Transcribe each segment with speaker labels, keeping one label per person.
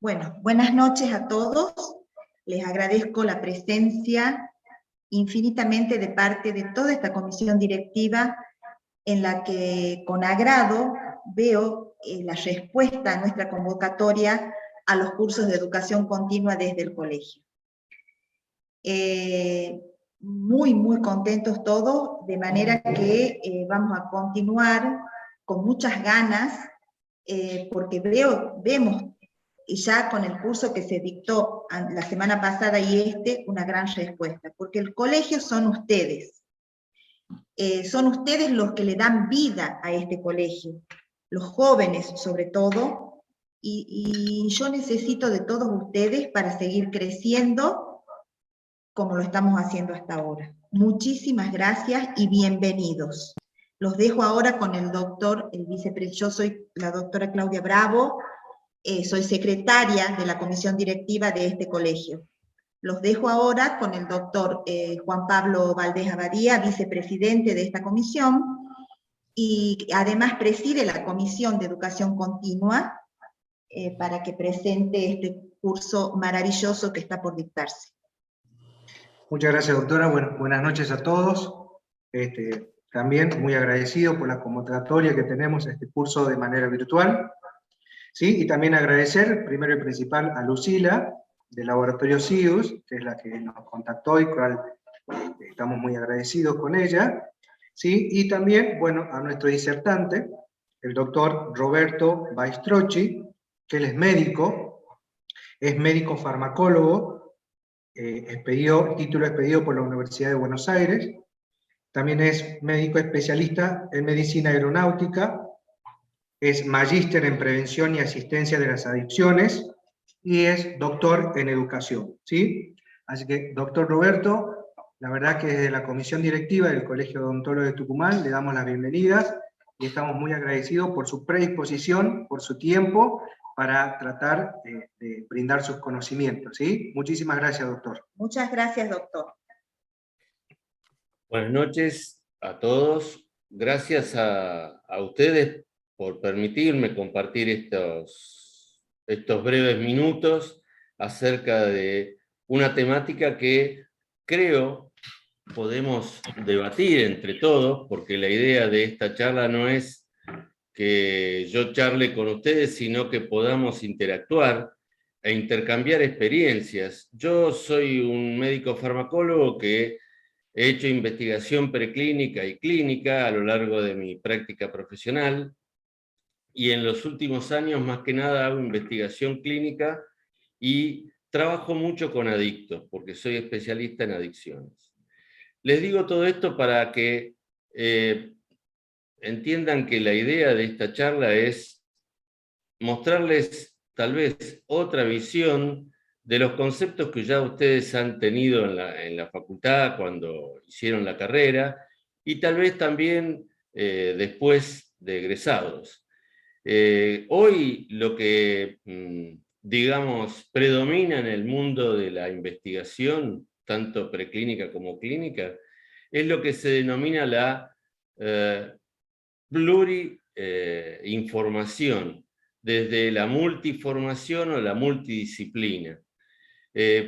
Speaker 1: Bueno, buenas noches a todos. Les agradezco la presencia infinitamente de parte de toda esta comisión directiva en la que con agrado veo la respuesta a nuestra convocatoria a los cursos de educación continua desde el colegio. Muy contentos todos, de manera que vamos a continuar con muchas ganas, porque vemos ya con el curso que se dictó la semana pasada y una gran respuesta, porque el colegio son ustedes los que le dan vida a este colegio, los jóvenes sobre todo, y yo necesito de todos ustedes para seguir creciendo como lo estamos haciendo hasta ahora. Muchísimas gracias y bienvenidos. Los dejo ahora con el doctor, yo soy la doctora Claudia Bravo, soy secretaria de la comisión directiva de este colegio. Los dejo ahora con el doctor Juan Pablo Valdés Abadía, vicepresidente de esta comisión, y además preside la Comisión de Educación Continua, para que presente este curso maravilloso que está por dictarse.
Speaker 2: Muchas gracias, doctora. Buenas noches a todos. También muy agradecido por la convocatoria que tenemos a este curso de manera virtual. ¿Sí? Y también agradecer, primero y principal, a Lucila, del Laboratorio SIUS, que es la que nos contactó y cual estamos muy agradecidos con ella. ¿Sí? Y también, bueno, a nuestro disertante, el doctor Roberto Baistrochi, que él es médico farmacólogo, título expedido por la Universidad de Buenos Aires. También es médico especialista en medicina aeronáutica, es magíster en prevención y asistencia de las adicciones y es doctor en educación, ¿sí? Así que, doctor Roberto, la verdad que desde la comisión directiva del Colegio de Odontólogos de Tucumán le damos las bienvenidas y estamos muy agradecidos por su predisposición, por su tiempo, para tratar de brindar sus conocimientos, ¿sí? Muchísimas gracias, doctor.
Speaker 1: Muchas gracias, doctor.
Speaker 3: Buenas noches a todos. Gracias a ustedes por permitirme compartir estos breves minutos acerca de una temática que creo podemos debatir entre todos, porque la idea de esta charla no es que yo charle con ustedes, sino que podamos interactuar e intercambiar experiencias. Yo soy un médico farmacólogo que he hecho investigación preclínica y clínica a lo largo de mi práctica profesional, y en los últimos años más que nada hago investigación clínica y trabajo mucho con adictos, porque soy especialista en adicciones. Les digo todo esto para que entiendan que la idea de esta charla es mostrarles tal vez otra visión de los conceptos que ya ustedes han tenido en la facultad cuando hicieron la carrera, y tal vez también después de egresados. Hoy lo que, digamos, predomina en el mundo de la investigación, tanto preclínica como clínica, es lo que se denomina la plurinformación, desde la multiformación o la multidisciplina.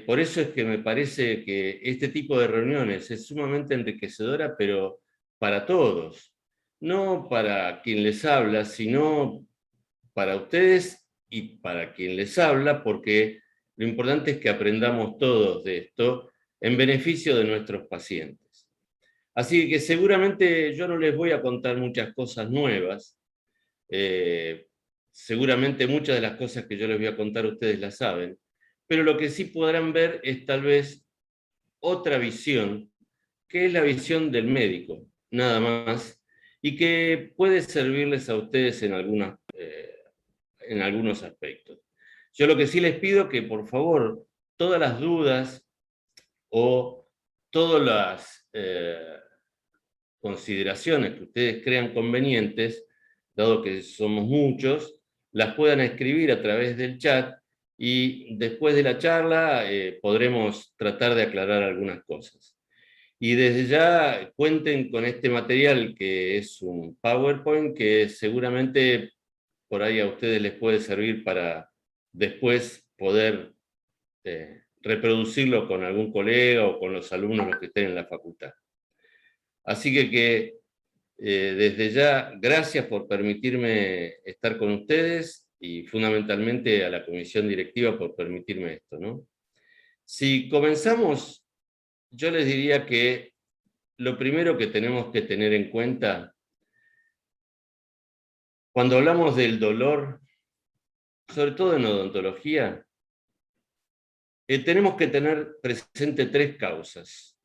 Speaker 3: Por eso es que me parece que este tipo de reuniones es sumamente enriquecedora, pero para todos, no para quien les habla, sino para ustedes y para quien les habla, porque lo importante es que aprendamos todos de esto en beneficio de nuestros pacientes. Así que seguramente yo no les voy a contar muchas cosas nuevas. Seguramente muchas de las cosas que yo les voy a contar ustedes las saben, pero lo que sí podrán ver es tal vez otra visión, que es la visión del médico, nada más, y que puede servirles a ustedes en algunos aspectos. Yo lo que sí les pido que, por favor, todas las dudas o todas las consideraciones que ustedes crean convenientes, dado que somos muchos, las puedan escribir a través del chat, y después de la charla podremos tratar de aclarar algunas cosas. Y desde ya cuenten con este material, que es un PowerPoint, que seguramente por ahí a ustedes les puede servir para después poder reproducirlo con algún colega o con los alumnos los que estén en la facultad. Así que desde ya, gracias por permitirme estar con ustedes y fundamentalmente a la comisión directiva por permitirme esto, ¿no? Si comenzamos, yo les diría que lo primero que tenemos que tener en cuenta, cuando hablamos del dolor, sobre todo en odontología, tenemos que tener presente tres causas.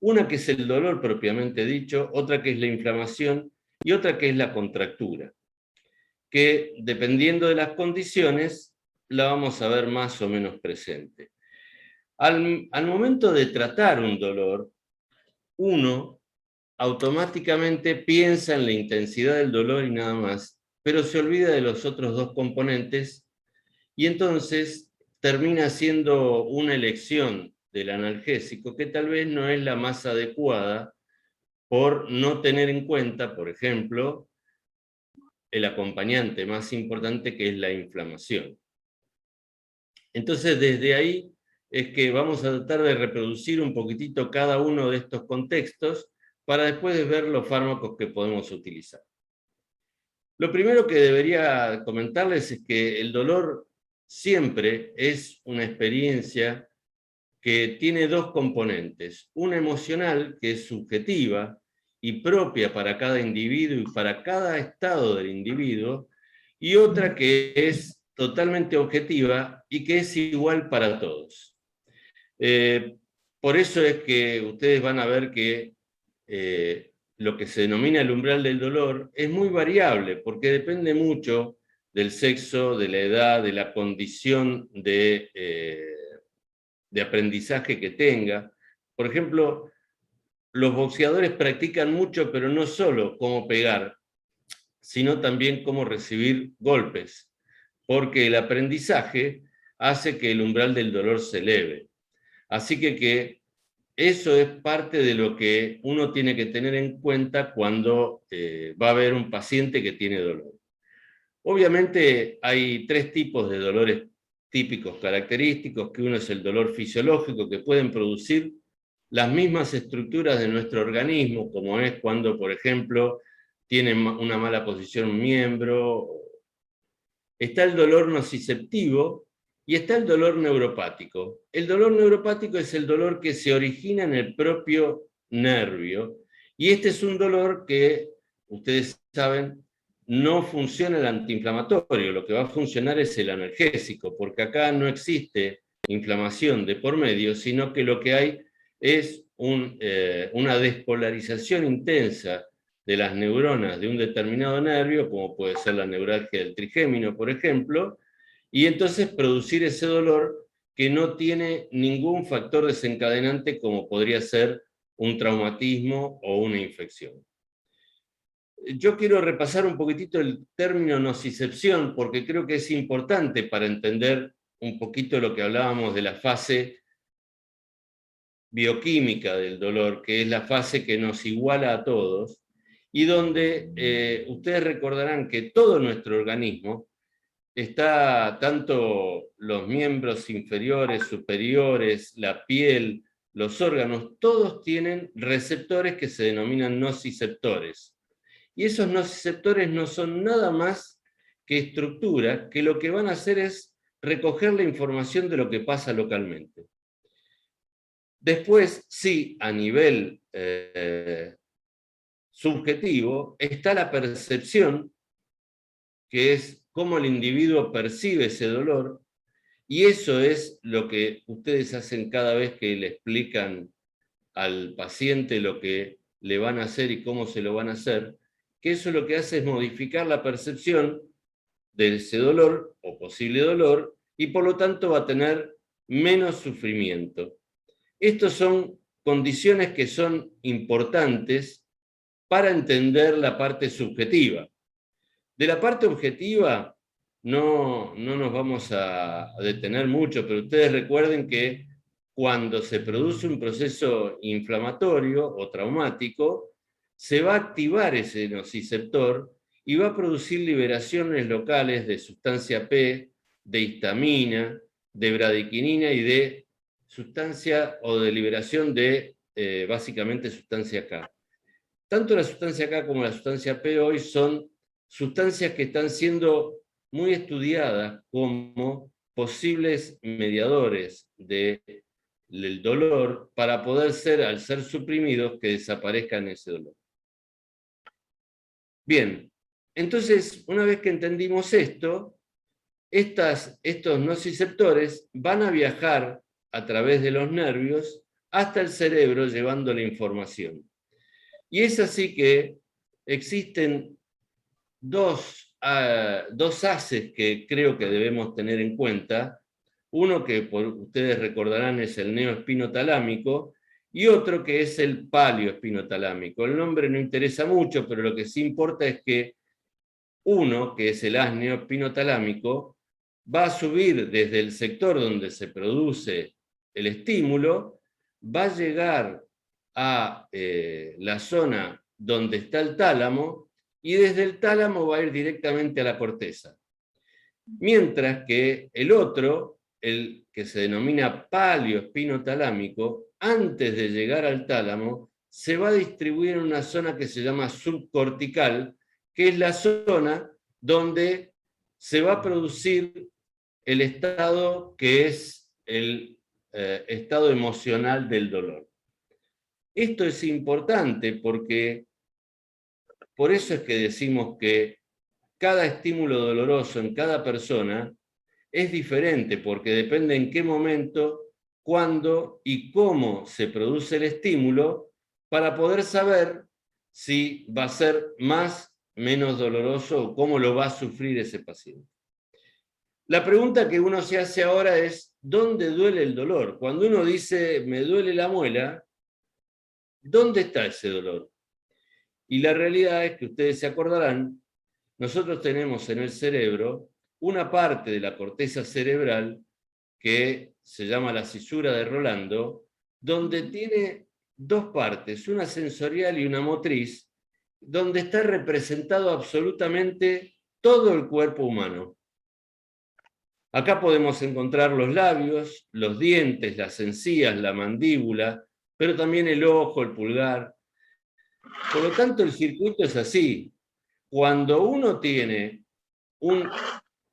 Speaker 3: Una que es el dolor propiamente dicho, otra que es la inflamación y otra que es la contractura, que dependiendo de las condiciones la vamos a ver más o menos presente. Al momento de tratar un dolor, uno automáticamente piensa en la intensidad del dolor y nada más, pero se olvida de los otros dos componentes y entonces termina siendo una elección del analgésico que tal vez no es la más adecuada por no tener en cuenta, por ejemplo, el acompañante más importante que es la inflamación. Entonces desde ahí es que vamos a tratar de reproducir un poquitito cada uno de estos contextos para después ver los fármacos que podemos utilizar. Lo primero que debería comentarles es que el dolor siempre es una experiencia que tiene dos componentes, una emocional que es subjetiva y propia para cada individuo y para cada estado del individuo, y otra que es totalmente objetiva y que es igual para todos. Por eso es que ustedes van a ver que lo que se denomina el umbral del dolor es muy variable, porque depende mucho del sexo, de la edad, de la condición de aprendizaje que tenga. Por ejemplo, los boxeadores practican mucho, pero no solo cómo pegar, sino también cómo recibir golpes, porque el aprendizaje hace que el umbral del dolor se eleve. Así que eso es parte de lo que uno tiene que tener en cuenta cuando va a ver un paciente que tiene dolor. Obviamente hay tres tipos de dolores típicos característicos, que uno es el dolor fisiológico, que pueden producir las mismas estructuras de nuestro organismo, como es cuando, por ejemplo, tiene una mala posición un miembro. Está el dolor nociceptivo y está el dolor neuropático. El dolor neuropático es el dolor que se origina en el propio nervio, y este es un dolor que, ustedes saben, no funciona el antiinflamatorio, lo que va a funcionar es el analgésico, porque acá no existe inflamación de por medio, sino que lo que hay es una despolarización intensa de las neuronas de un determinado nervio, como puede ser la neuralgia del trigémino, por ejemplo, y entonces producir ese dolor que no tiene ningún factor desencadenante como podría ser un traumatismo o una infección. Yo quiero repasar un poquitito el término nocicepción, porque creo que es importante para entender un poquito lo que hablábamos de la fase bioquímica del dolor, que es la fase que nos iguala a todos, y donde ustedes recordarán que todo nuestro organismo está, tanto los miembros inferiores, superiores, la piel, los órganos, todos tienen receptores que se denominan nociceptores. Y esos nociceptores no son nada más que estructura, que lo que van a hacer es recoger la información de lo que pasa localmente. Después, sí, a nivel subjetivo, está la percepción, que es cómo el individuo percibe ese dolor, y eso es lo que ustedes hacen cada vez que le explican al paciente lo que le van a hacer y cómo se lo van a hacer, que eso lo que hace es modificar la percepción de ese dolor o posible dolor, y por lo tanto va a tener menos sufrimiento. Estas son condiciones que son importantes para entender la parte subjetiva. De la parte objetiva no nos vamos a detener mucho, pero ustedes recuerden que cuando se produce un proceso inflamatorio o traumático, se va a activar ese nociceptor y va a producir liberaciones locales de sustancia P de histamina, de bradiquinina y de sustancia o de liberación de, básicamente, sustancia K. Tanto la sustancia K como la sustancia P hoy son sustancias que están siendo muy estudiadas como posibles mediadores del dolor para poder ser, al ser suprimidos, que desaparezcan ese dolor. Bien, entonces, una vez que entendimos esto, estos nociceptores van a viajar a través de los nervios hasta el cerebro llevando la información. Y es así que existen dos haces que creo que debemos tener en cuenta. Uno que ustedes recordarán es el neoespinotalámico y otro que es el palioespinotalámico. El nombre no interesa mucho, pero lo que sí importa es que uno, que es el haz neoespinotalámico, va a subir desde el sector donde se produce el estímulo, va a llegar a la zona donde está el tálamo, y desde el tálamo va a ir directamente a la corteza. Mientras que el otro, el que se denomina palioespinotalámico, antes de llegar al tálamo, se va a distribuir en una zona que se llama subcortical, que es la zona donde se va a producir el estado que es el estado emocional del dolor. Esto es importante porque por eso es que decimos que cada estímulo doloroso en cada persona es diferente, porque depende en qué momento, cuándo y cómo se produce el estímulo para poder saber si va a ser más, menos doloroso o cómo lo va a sufrir ese paciente. La pregunta que uno se hace ahora es, ¿dónde duele el dolor? Cuando uno dice, me duele la muela, ¿dónde está ese dolor? Y la realidad es que ustedes se acordarán, nosotros tenemos en el cerebro una parte de la corteza cerebral que se llama la cisura de Rolando, donde tiene dos partes, una sensorial y una motriz, donde está representado absolutamente todo el cuerpo humano. Acá podemos encontrar los labios, los dientes, las encías, la mandíbula, pero también el ojo, el pulgar. Por lo tanto, el circuito es así. Cuando uno tiene un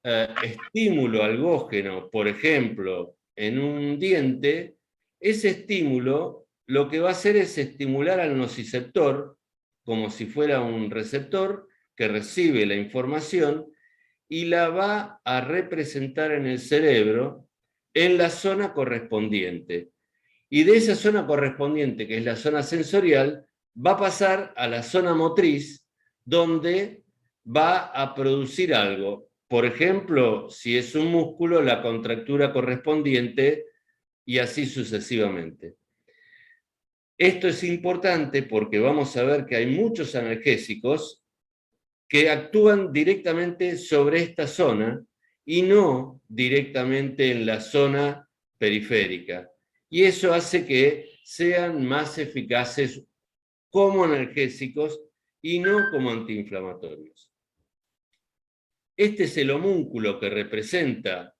Speaker 3: estímulo algógeno, por ejemplo, en un diente, ese estímulo lo que va a hacer es estimular al nociceptor, como si fuera un receptor que recibe la información y la va a representar en el cerebro en la zona correspondiente. Y de esa zona correspondiente, que es la zona sensorial, va a pasar a la zona motriz, donde va a producir algo. Por ejemplo, si es un músculo, la contractura correspondiente, y así sucesivamente. Esto es importante porque vamos a ver que hay muchos analgésicos que actúan directamente sobre esta zona y no directamente en la zona periférica. Y eso hace que sean más eficaces como analgésicos y no como antiinflamatorios. Este es el homúnculo que representa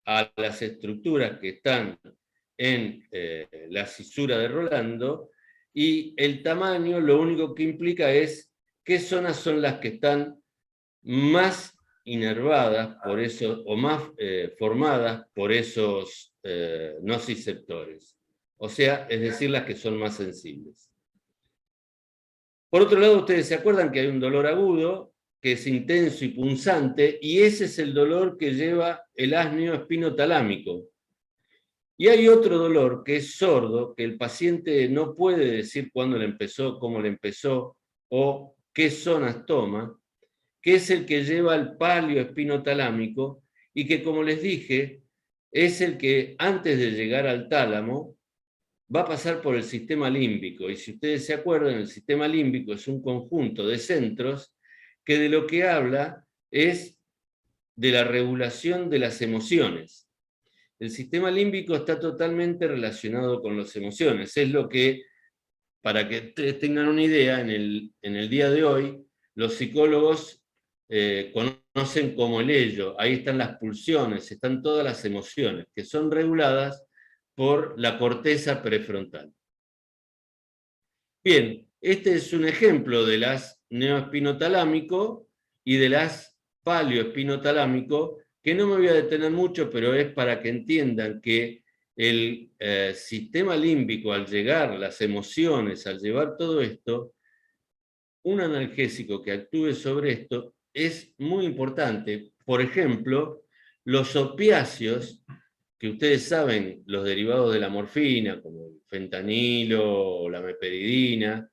Speaker 3: a las estructuras que están en la cisura de Rolando, y el tamaño lo único que implica es qué zonas son las que están más inervadas por eso, o más formadas por esos nociceptores. O sea, es decir, las que son más sensibles. Por otro lado, ustedes se acuerdan que hay un dolor agudo, que es intenso y punzante, y ese es el dolor que lleva el haz neoespinotalámico. Y hay otro dolor que es sordo, que el paciente no puede decir cuándo le empezó, cómo le empezó, o qué zonas toma, que es el que lleva el palioespinotalámico, y que, como les dije, es el que antes de llegar al tálamo va a pasar por el sistema límbico. Y si ustedes se acuerdan, el sistema límbico es un conjunto de centros que de lo que habla es de la regulación de las emociones. El sistema límbico está totalmente relacionado con las emociones. Es lo que, para que ustedes tengan una idea, en el día de hoy, los psicólogos conocen como el ello. Ahí están las pulsiones, están todas las emociones, que son reguladas por la corteza prefrontal. Bien, este es un ejemplo de las neoespinotalámico y de las paleoespinotalámico, que no me voy a detener mucho, pero es para que entiendan que el sistema límbico, al llegar las emociones, al llevar todo esto, un analgésico que actúe sobre esto es muy importante. Por ejemplo, los opiáceos, que ustedes saben, los derivados de la morfina, como el fentanilo o la meperidina,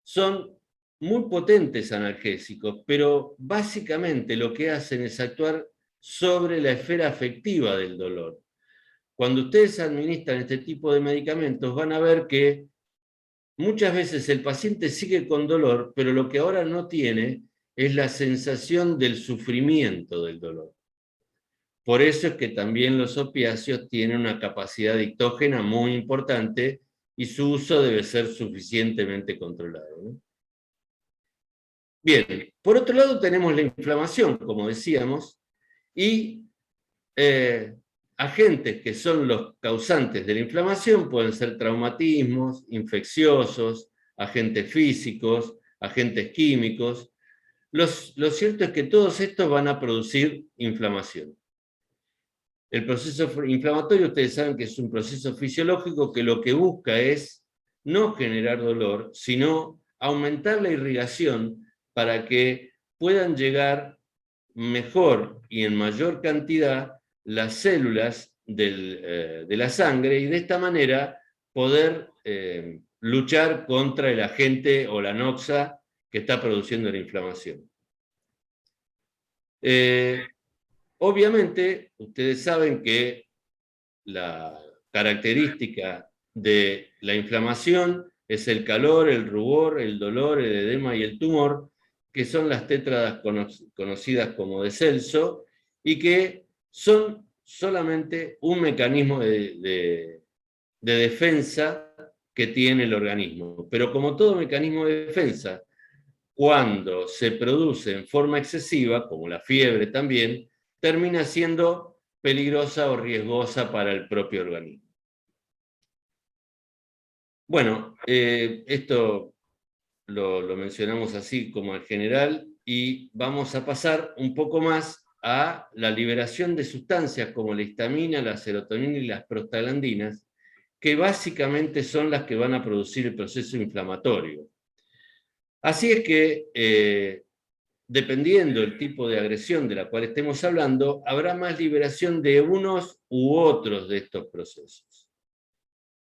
Speaker 3: son muy potentes analgésicos, pero básicamente lo que hacen es actuar sobre la esfera afectiva del dolor. Cuando ustedes administran este tipo de medicamentos, van a ver que muchas veces el paciente sigue con dolor, pero lo que ahora no tiene es la sensación del sufrimiento del dolor. Por eso es que también los opiáceos tienen una capacidad dictógena muy importante y su uso debe ser suficientemente controlado, ¿no? Bien, por otro lado tenemos la inflamación, como decíamos, y agentes que son los causantes de la inflamación pueden ser traumatismos, infecciosos, agentes físicos, agentes químicos. Lo cierto es que todos estos van a producir inflamación. El proceso inflamatorio, ustedes saben que es un proceso fisiológico que lo que busca es no generar dolor, sino aumentar la irrigación para que puedan llegar mejor y en mayor cantidad las células de la sangre y de esta manera poder luchar contra el agente o la noxa que está produciendo la inflamación. Obviamente, ustedes saben que la característica de la inflamación es el calor, el rubor, el dolor, el edema y el tumor, que son las tétradas conocidas como de Celso, y que son solamente un mecanismo de defensa que tiene el organismo. Pero como todo mecanismo de defensa, cuando se produce en forma excesiva, como la fiebre también, termina siendo peligrosa o riesgosa para el propio organismo. Bueno, esto lo mencionamos así como en general y vamos a pasar un poco más a la liberación de sustancias como la histamina, la serotonina y las prostaglandinas, que básicamente son las que van a producir el proceso inflamatorio. Así es que, dependiendo del tipo de agresión de la cual estemos hablando, habrá más liberación de unos u otros de estos procesos.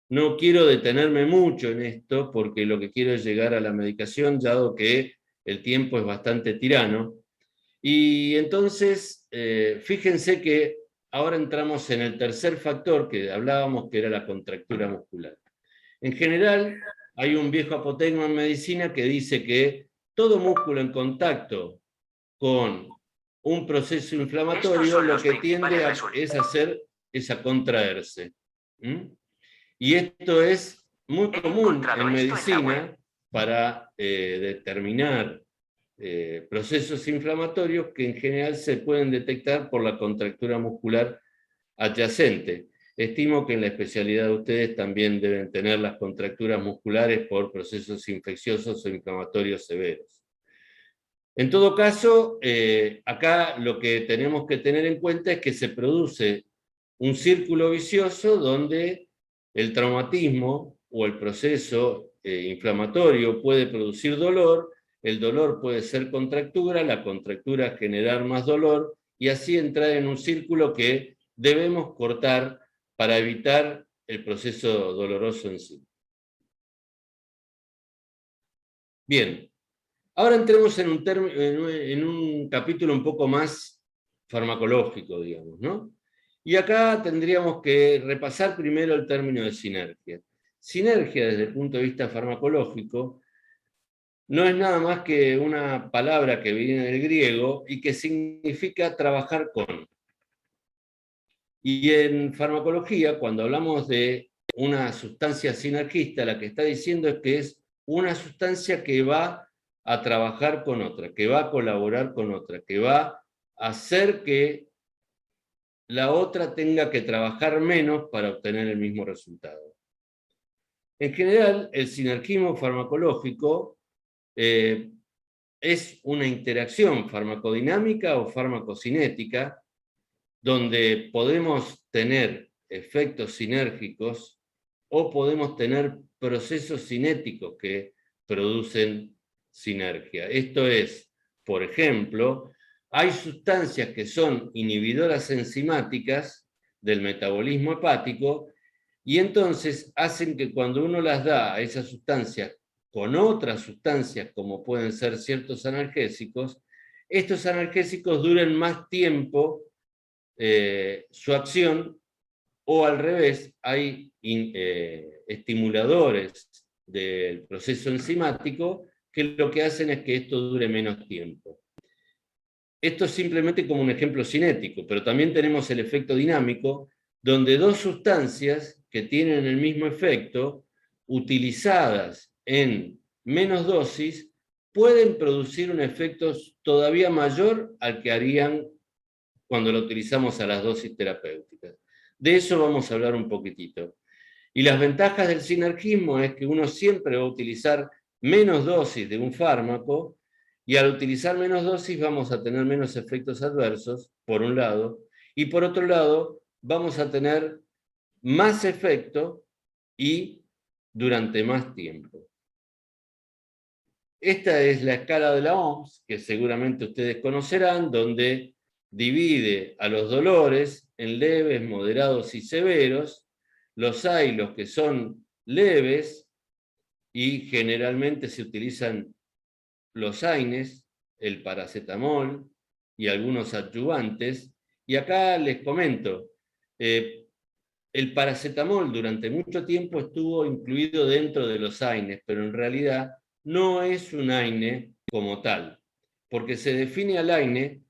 Speaker 3: No quiero detenerme mucho en esto porque lo que quiero es llegar a la medicación, dado que el tiempo es bastante tirano. Y entonces, fíjense que ahora entramos en el tercer factor que hablábamos, que era la contractura muscular. En general, hay un viejo apotegma en medicina que dice que todo músculo en contacto con un proceso inflamatorio lo que tiende es a hacer es a contraerse. Y esto es muy común en medicina para determinar procesos inflamatorios que en general se pueden detectar por la contractura muscular adyacente. Estimo que en la especialidad de ustedes también deben tener las contracturas musculares por procesos infecciosos o inflamatorios severos. En todo caso, acá lo que tenemos que tener en cuenta es que se produce un círculo vicioso donde el traumatismo o el proceso inflamatorio puede producir dolor, el dolor puede ser contractura, la contractura generar más dolor, y así entrar en un círculo que debemos cortar para evitar el proceso doloroso en sí. Bien, ahora entremos en un capítulo un poco más farmacológico, digamos, ¿no? Y acá tendríamos que repasar primero el término de sinergia. Sinergia, desde el punto de vista farmacológico, no es nada más que una palabra que viene del griego y que significa trabajar con. Y en farmacología, cuando hablamos de una sustancia sinergista, la que está diciendo es que es una sustancia que va a trabajar con otra, que va a colaborar con otra, que va a hacer que la otra tenga que trabajar menos para obtener el mismo resultado. En general, el sinergismo farmacológico es una interacción farmacodinámica o farmacocinética donde podemos tener efectos sinérgicos o podemos tener procesos cinéticos que producen sinergia. Esto es, por ejemplo, hay sustancias que son inhibidoras enzimáticas del metabolismo hepático y entonces hacen que cuando uno las da a esas sustancias con otras sustancias, como pueden ser ciertos analgésicos, estos analgésicos duren más tiempo su acción, o al revés, hay estimuladores del proceso enzimático que lo que hacen es que esto dure menos tiempo. Esto es simplemente como un ejemplo cinético, pero también tenemos el efecto dinámico, donde dos sustancias que tienen el mismo efecto, utilizadas en menos dosis, pueden producir un efecto todavía mayor al que harían cuando lo utilizamos a las dosis terapéuticas. De eso vamos a hablar un poquitito. Y las ventajas del sinergismo es que uno siempre va a utilizar menos dosis de un fármaco, y al utilizar menos dosis vamos a tener menos efectos adversos, por un lado, y por otro lado vamos a tener más efecto y durante más tiempo. Esta es la escala de la OMS, que seguramente ustedes conocerán, donde divide a los dolores en leves, moderados y severos. Los hay los que son leves y generalmente se utilizan los AINES, el paracetamol y algunos adyuvantes. Y acá les comento, el paracetamol durante mucho tiempo estuvo incluido dentro de los AINES, pero en realidad no es un AINE como tal, porque se define al AINE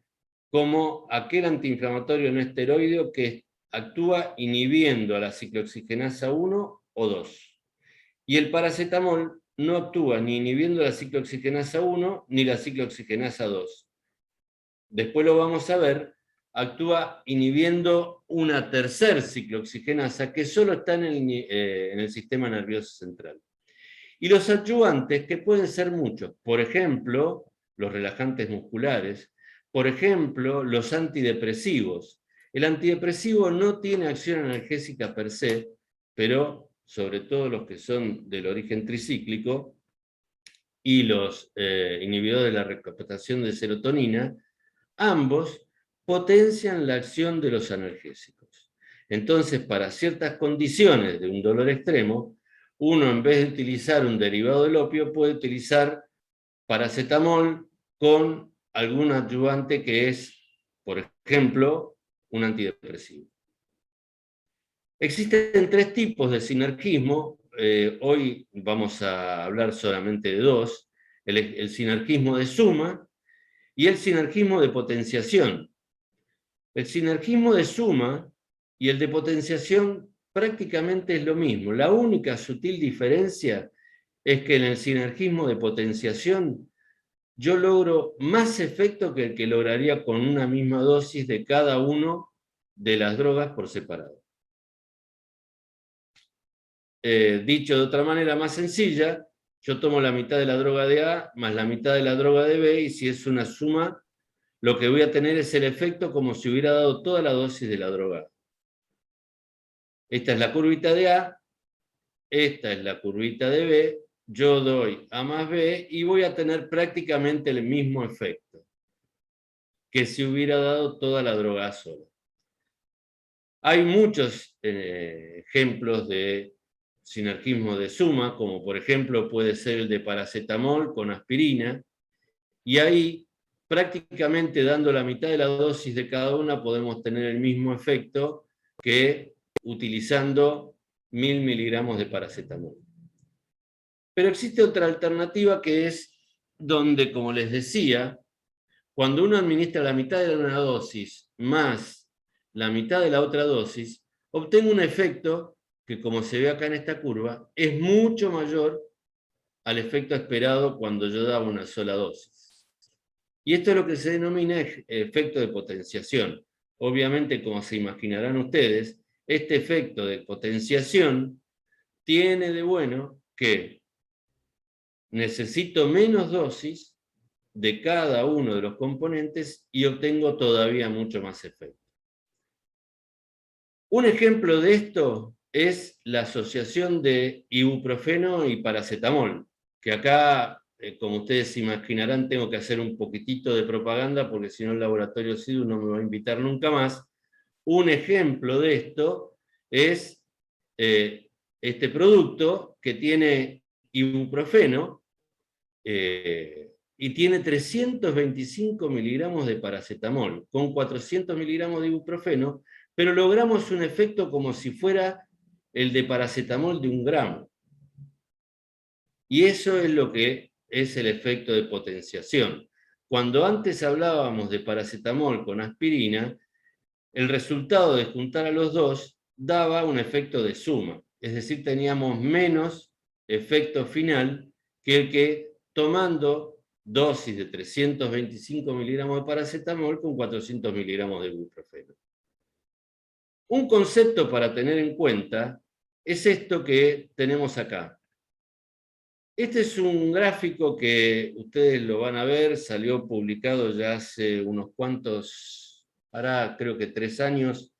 Speaker 3: como aquel antiinflamatorio no esteroideo que actúa inhibiendo a la ciclooxigenasa 1 o 2. Y el paracetamol no actúa ni inhibiendo la ciclooxigenasa 1 ni la ciclooxigenasa 2. Después lo vamos a ver, actúa inhibiendo una tercer ciclooxigenasa que solo está en el sistema nervioso central. Y los adyuvantes, que pueden ser muchos, por ejemplo, los relajantes musculares, por ejemplo, los antidepresivos. El antidepresivo no tiene acción analgésica per se, pero sobre todo los que son del origen tricíclico y los inhibidores de la recaptación de serotonina, ambos potencian la acción de los analgésicos. Entonces, para ciertas condiciones de un dolor extremo, uno en vez de utilizar un derivado del opio puede utilizar paracetamol con algún adyuvante que es, por ejemplo, un antidepresivo. Existen tres tipos de sinergismo, hoy vamos a hablar solamente de dos, el sinergismo de suma y el sinergismo de potenciación. El sinergismo de suma y el de potenciación prácticamente es lo mismo. La única sutil diferencia es que en el sinergismo de potenciación yo logro más efecto que el que lograría con una misma dosis de cada uno de las drogas por separado. Dicho de otra manera más sencilla, yo tomo la mitad de la droga de A más la mitad de la droga de B, y si es una suma, lo que voy a tener es el efecto como si hubiera dado toda la dosis de la droga. Esta es la curvita de A, esta es la curvita de B, yo doy A más B y voy a tener prácticamente el mismo efecto que si hubiera dado toda la droga sola. Hay muchos ejemplos de sinergismo de suma, como por ejemplo puede ser el de paracetamol con aspirina, y ahí prácticamente dando la mitad de la dosis de cada una podemos tener el mismo efecto que utilizando 1000 miligramos de paracetamol. Pero existe otra alternativa que es donde, como les decía, cuando uno administra la mitad de una dosis más la mitad de la otra dosis, obtengo un efecto que, como se ve acá en esta curva, es mucho mayor al efecto esperado cuando yo daba una sola dosis. Y esto es lo que se denomina efecto de potenciación. Obviamente, como se imaginarán ustedes, este efecto de potenciación tiene de bueno que necesito menos dosis de cada uno de los componentes y obtengo todavía mucho más efecto. Un ejemplo de esto es la asociación de ibuprofeno y paracetamol, que acá, como ustedes imaginarán, tengo que hacer un poquitito de propaganda, porque si no el laboratorio SIDU no me va a invitar nunca más. Un ejemplo de esto es este producto que tiene ibuprofeno y tiene 325 miligramos de paracetamol, con 400 miligramos de ibuprofeno, pero logramos un efecto como si fuera el de paracetamol de 1 gramo. Y eso es lo que es el efecto de potenciación. Cuando antes hablábamos de paracetamol con aspirina, el resultado de juntar a los dos daba un efecto de suma, es decir, teníamos menos efecto final que el que tomando dosis de 325 miligramos de paracetamol con 400 miligramos de ibuprofeno. Un concepto para tener en cuenta es esto que tenemos acá. Este es un gráfico que ustedes lo van a ver, salió publicado ya hace unos cuantos, hará creo que 3 años,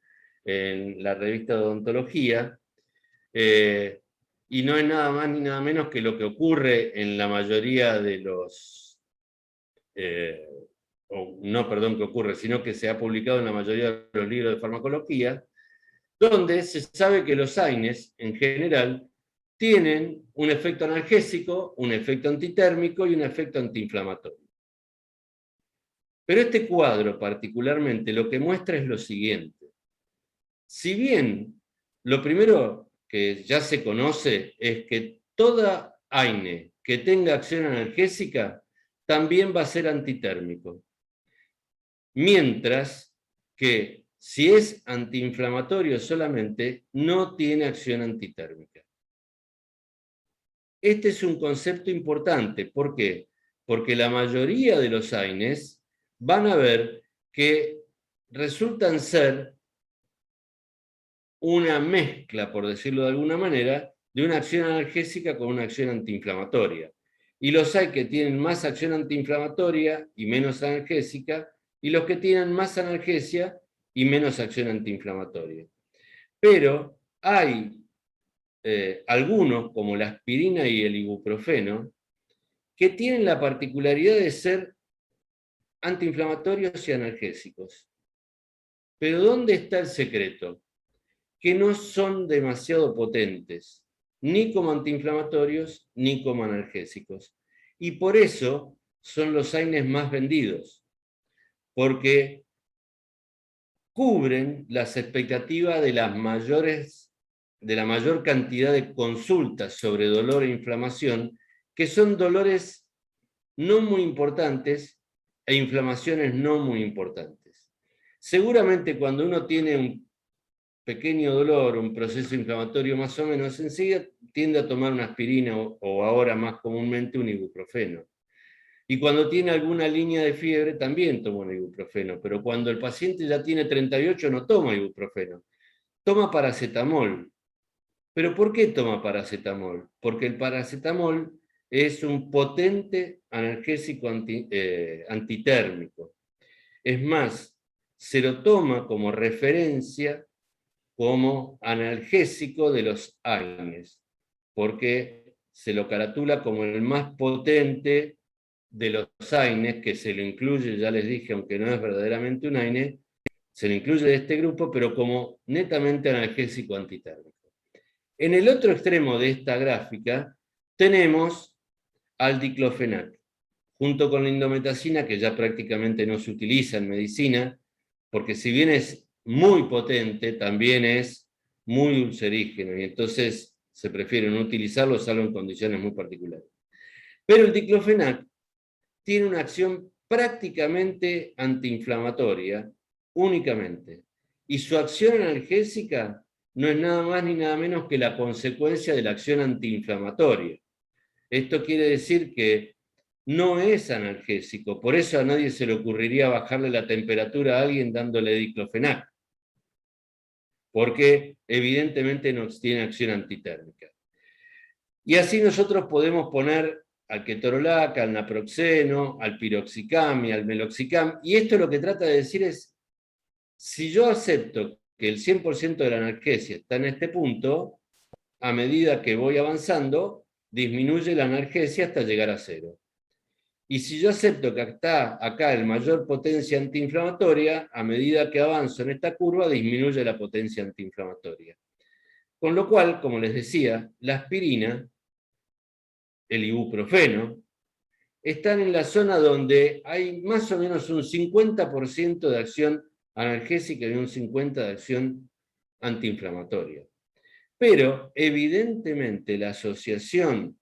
Speaker 3: en la revista de Odontología, y no es nada más ni nada menos que lo que ocurre en la mayoría de los, no, perdón, que ocurre, sino que se ha publicado en la mayoría de los libros de farmacología, donde se sabe que los AINES, en general, tienen un efecto analgésico, un efecto antitérmico y un efecto antiinflamatorio. Pero este cuadro particularmente lo que muestra es lo siguiente. Si bien lo primero que ya se conoce es que toda AINE que tenga acción analgésica también va a ser antitérmico. Mientras que si es antiinflamatorio solamente, no tiene acción antitérmica. Este es un concepto importante. ¿Por qué? Porque la mayoría de los AINES van a ver que resultan ser una mezcla, por decirlo de alguna manera, de una acción analgésica con una acción antiinflamatoria. Y los hay que tienen más acción antiinflamatoria y menos analgésica, y los que tienen más analgesia y menos acción antiinflamatoria. Pero hay algunos, como la aspirina y el ibuprofeno, que tienen la particularidad de ser antiinflamatorios y analgésicos. Pero ¿dónde está el secreto? Que no son demasiado potentes, ni como antiinflamatorios, ni como analgésicos. Y por eso son los AINES más vendidos, porque cubren las expectativas de la mayor cantidad de consultas sobre dolor e inflamación, que son dolores no muy importantes e inflamaciones no muy importantes. Seguramente cuando uno tiene un pequeño dolor, un proceso inflamatorio más o menos, enseguida tiende a tomar una aspirina o ahora más comúnmente un ibuprofeno. Y cuando tiene alguna línea de fiebre también toma un ibuprofeno, pero cuando el paciente ya tiene 38 no toma ibuprofeno, toma paracetamol. ¿Pero por qué toma paracetamol? Porque el paracetamol es un potente analgésico antitérmico. Es más, se lo toma como referencia como analgésico de los AINES, porque se lo caratula como el más potente de los AINES, que se lo incluye, ya les dije, aunque no es verdaderamente un AINE, se lo incluye de este grupo, pero como netamente analgésico antitérmico. En el otro extremo de esta gráfica tenemos al diclofenac, junto con la indometacina, que ya prácticamente no se utiliza en medicina, porque si bien es muy potente, también es muy ulcerígeno, y entonces se prefiere no utilizarlo, salvo en condiciones muy particulares. Pero el diclofenac tiene una acción prácticamente antiinflamatoria, únicamente, y su acción analgésica no es nada más ni nada menos que la consecuencia de la acción antiinflamatoria. Esto quiere decir que no es analgésico, por eso a nadie se le ocurriría bajarle la temperatura a alguien dándole diclofenac, porque evidentemente no tiene acción antitérmica. Y así nosotros podemos poner al ketorolac, al naproxeno, al piroxicam y al meloxicam, y esto lo que trata de decir es, si yo acepto que el 100% de la analgesia está en este punto, a medida que voy avanzando, disminuye la analgesia hasta llegar a 0. Y si yo acepto que está acá el mayor potencia antiinflamatoria, a medida que avanzo en esta curva, disminuye la potencia antiinflamatoria. Con lo cual, como les decía, la aspirina, el ibuprofeno, están en la zona donde hay más o menos un 50% de acción analgésica y un 50% de acción antiinflamatoria. Pero, evidentemente, la asociación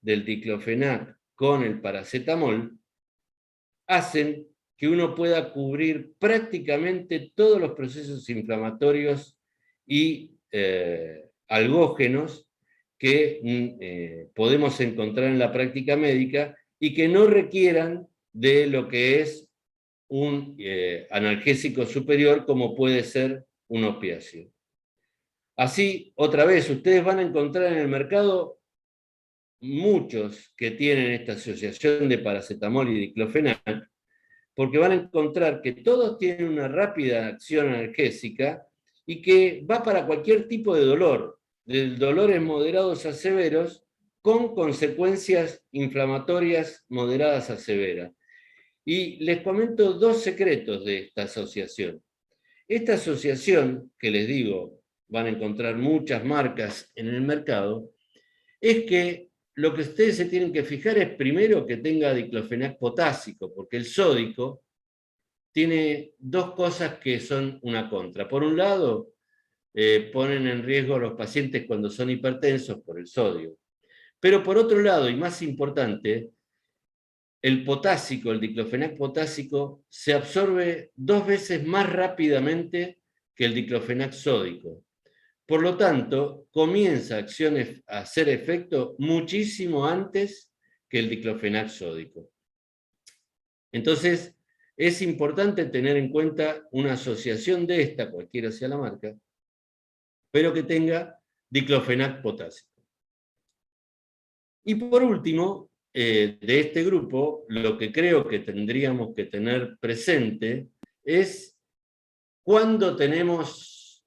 Speaker 3: del diclofenac con el paracetamol hacen que uno pueda cubrir prácticamente todos los procesos inflamatorios y algógenos que podemos encontrar en la práctica médica y que no requieran de lo que es un analgésico superior como puede ser un opiáceo. Así, otra vez, ustedes van a encontrar en el mercado muchos que tienen esta asociación de paracetamol y diclofenac, porque van a encontrar que todos tienen una rápida acción analgésica y que va para cualquier tipo de dolor, de dolores moderados a severos, con consecuencias inflamatorias moderadas a severas. Y les comento dos secretos de esta asociación. Esta asociación, que les digo, van a encontrar muchas marcas en el mercado, es que lo que ustedes se tienen que fijar es primero que tenga diclofenac potásico, porque el sódico tiene dos cosas que son una contra. Por un lado, ponen en riesgo a los pacientes cuando son hipertensos por el sodio. Pero por otro lado, y más importante, el potásico, el diclofenac potásico, se absorbe 2 veces más rápidamente que el diclofenac sódico. Por lo tanto, comienza a hacer efecto muchísimo antes que el diclofenac sódico. Entonces, es importante tener en cuenta una asociación de esta, cualquiera sea la marca, pero que tenga diclofenac potásico. Y por último, de este grupo, lo que creo que tendríamos que tener presente es cuando tenemos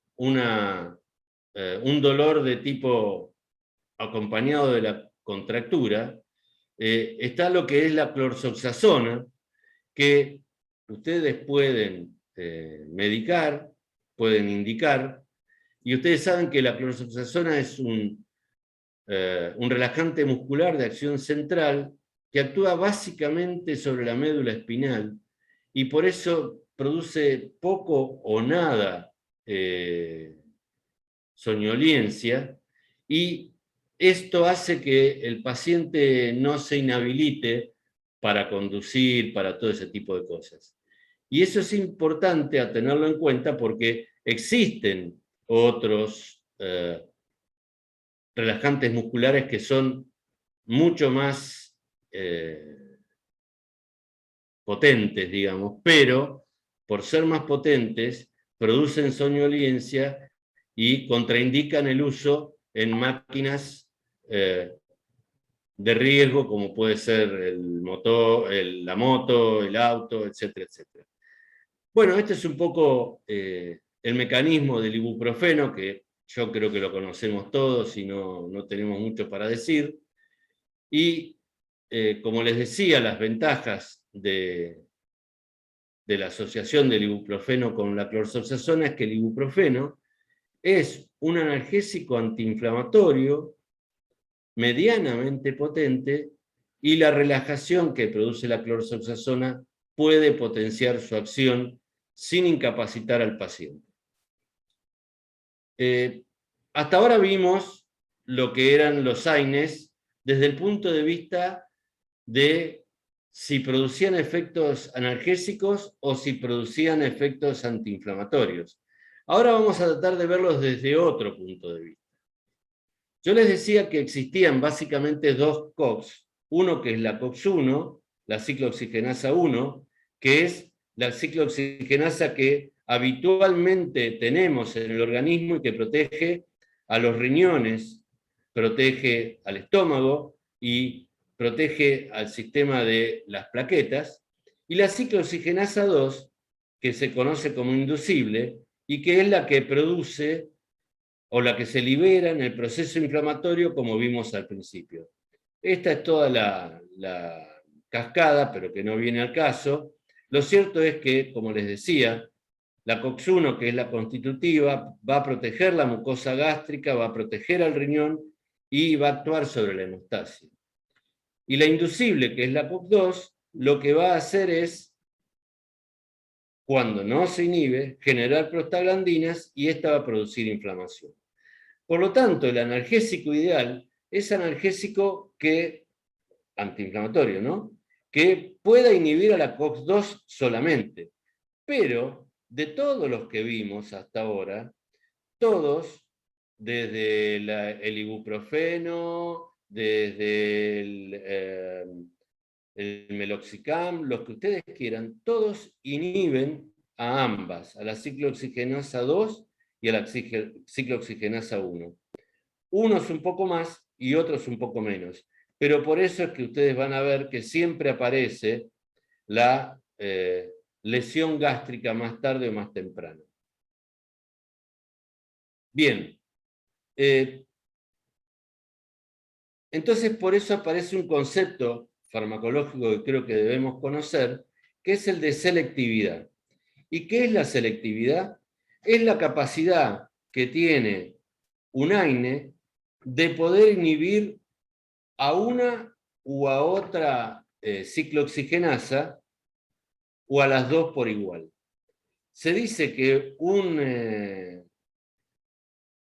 Speaker 3: un dolor de tipo acompañado de la contractura, está lo que es la clorzoxazona, que ustedes pueden medicar, pueden indicar, y ustedes saben que la clorzoxazona es un relajante muscular de acción central que actúa básicamente sobre la médula espinal y por eso produce poco o nada soñolencia, y esto hace que el paciente no se inhabilite para conducir, para todo ese tipo de cosas. Y eso es importante a tenerlo en cuenta porque existen otros relajantes musculares que son mucho más potentes, digamos, pero por ser más potentes producen soñolencia y contraindican el uso en máquinas de riesgo, como puede ser la moto, el auto, etcétera, etcétera. Bueno, este es un poco el mecanismo del ibuprofeno, que yo creo que lo conocemos todos y no tenemos mucho para decir. Y como les decía, las ventajas de la asociación del ibuprofeno con la clorzoxazona es que el ibuprofeno es un analgésico antiinflamatorio medianamente potente y la relajación que produce la clorzoxazona puede potenciar su acción sin incapacitar al paciente. Hasta ahora vimos lo que eran los AINES desde el punto de vista de si producían efectos analgésicos o si producían efectos antiinflamatorios. Ahora vamos a tratar de verlos desde otro punto de vista. Yo les decía que existían básicamente dos COX. Uno que es la COX-1, la ciclooxigenasa 1, que es la ciclooxigenasa que habitualmente tenemos en el organismo y que protege a los riñones, protege al estómago y protege al sistema de las plaquetas. Y la ciclooxigenasa 2, que se conoce como inducible, y que es la que produce o la que se libera en el proceso inflamatorio, como vimos al principio. Esta es toda la cascada, pero que no viene al caso. Lo cierto es que, como les decía, la COX-1, que es la constitutiva, va a proteger la mucosa gástrica, va a proteger al riñón y va a actuar sobre la hemostasia. Y la inducible, que es la COX-2, lo que va a hacer es, cuando no se inhibe, generar prostaglandinas y esta va a producir inflamación. Por lo tanto, el analgésico ideal es analgésico antiinflamatorio, ¿no? Que pueda inhibir a la COX-2 solamente. Pero, de todos los que vimos hasta ahora, todos, desde el ibuprofeno, desde el meloxicam, los que ustedes quieran, todos inhiben a ambas, a la ciclooxigenasa 2 y a la ciclooxigenasa 1. Unos un poco más y otros un poco menos. Pero por eso es que ustedes van a ver que siempre aparece la lesión gástrica más tarde o más temprano. Bien. Entonces, por eso aparece un concepto farmacológico que creo que debemos conocer, que es el de selectividad. ¿Y qué es la selectividad? Es la capacidad que tiene un AINE de poder inhibir a una u a otra ciclooxigenasa o a las dos por igual. Se dice que un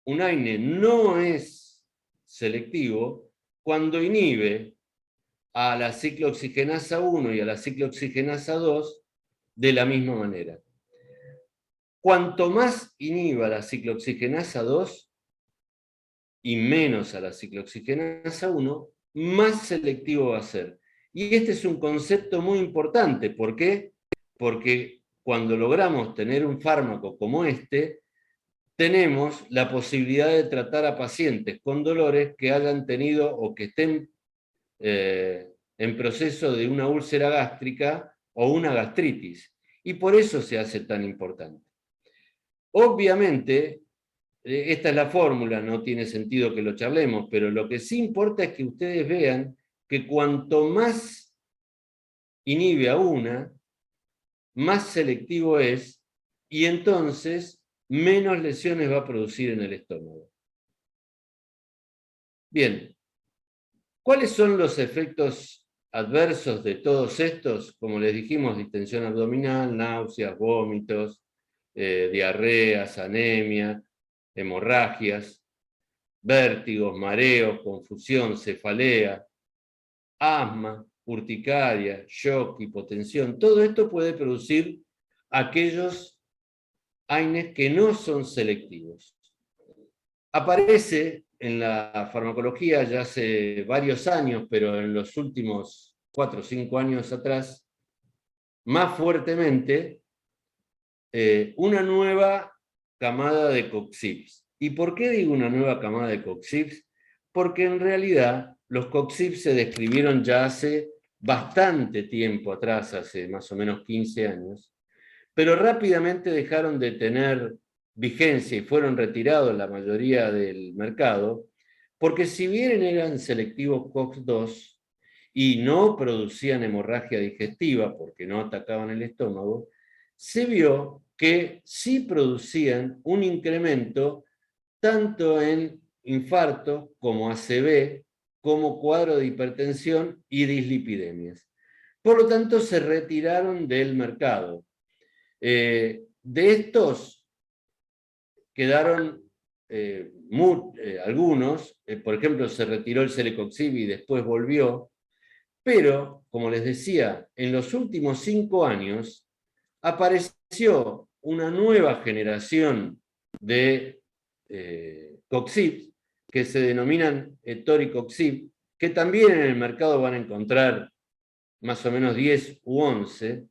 Speaker 3: AINE no es selectivo cuando inhibe a la ciclooxigenasa 1 y a la ciclooxigenasa 2 de la misma manera. Cuanto más inhiba la ciclooxigenasa 2 y menos a la ciclooxigenasa 1, más selectivo va a ser. Y este es un concepto muy importante. ¿Por qué? Porque cuando logramos tener un fármaco como este, tenemos la posibilidad de tratar a pacientes con dolores que hayan tenido o que estén en proceso de una úlcera gástrica o una gastritis. Y por eso se hace tan importante. Obviamente, esta es la fórmula, no tiene sentido que lo charlemos, pero lo que sí importa es que ustedes vean que cuanto más inhibe a una, más selectivo es, y entonces menos lesiones va a producir en el estómago. Bien, ¿cuáles son los efectos adversos de todos estos? Como les dijimos, distensión abdominal, náuseas, vómitos, diarreas, anemia, hemorragias, vértigos, mareos, confusión, cefalea, asma, urticaria, shock, hipotensión. Todo esto puede producir aquellos AINES que no son selectivos. Aparece en la farmacología ya hace varios años, pero en los últimos 4 o 5 años atrás, más fuertemente, una nueva camada de COXIPs. ¿Y por qué digo una nueva camada de COXIPs? Porque en realidad los COXIPs se describieron ya hace bastante tiempo atrás, hace más o menos 15 años, pero rápidamente dejaron de tener vigencia y fueron retirados la mayoría del mercado, porque si bien eran selectivos COX-2 y no producían hemorragia digestiva porque no atacaban el estómago, se vio que sí producían un incremento tanto en infarto como ACV, como cuadro de hipertensión y dislipidemias. Por lo tanto, se retiraron del mercado. De estos quedaron algunos, por ejemplo, se retiró el Celecoxib y después volvió, pero, como les decía, en los últimos 5 años apareció una nueva generación de COXIPs que se denominan etoricoxib, que también en el mercado van a encontrar más o menos 10 u 11,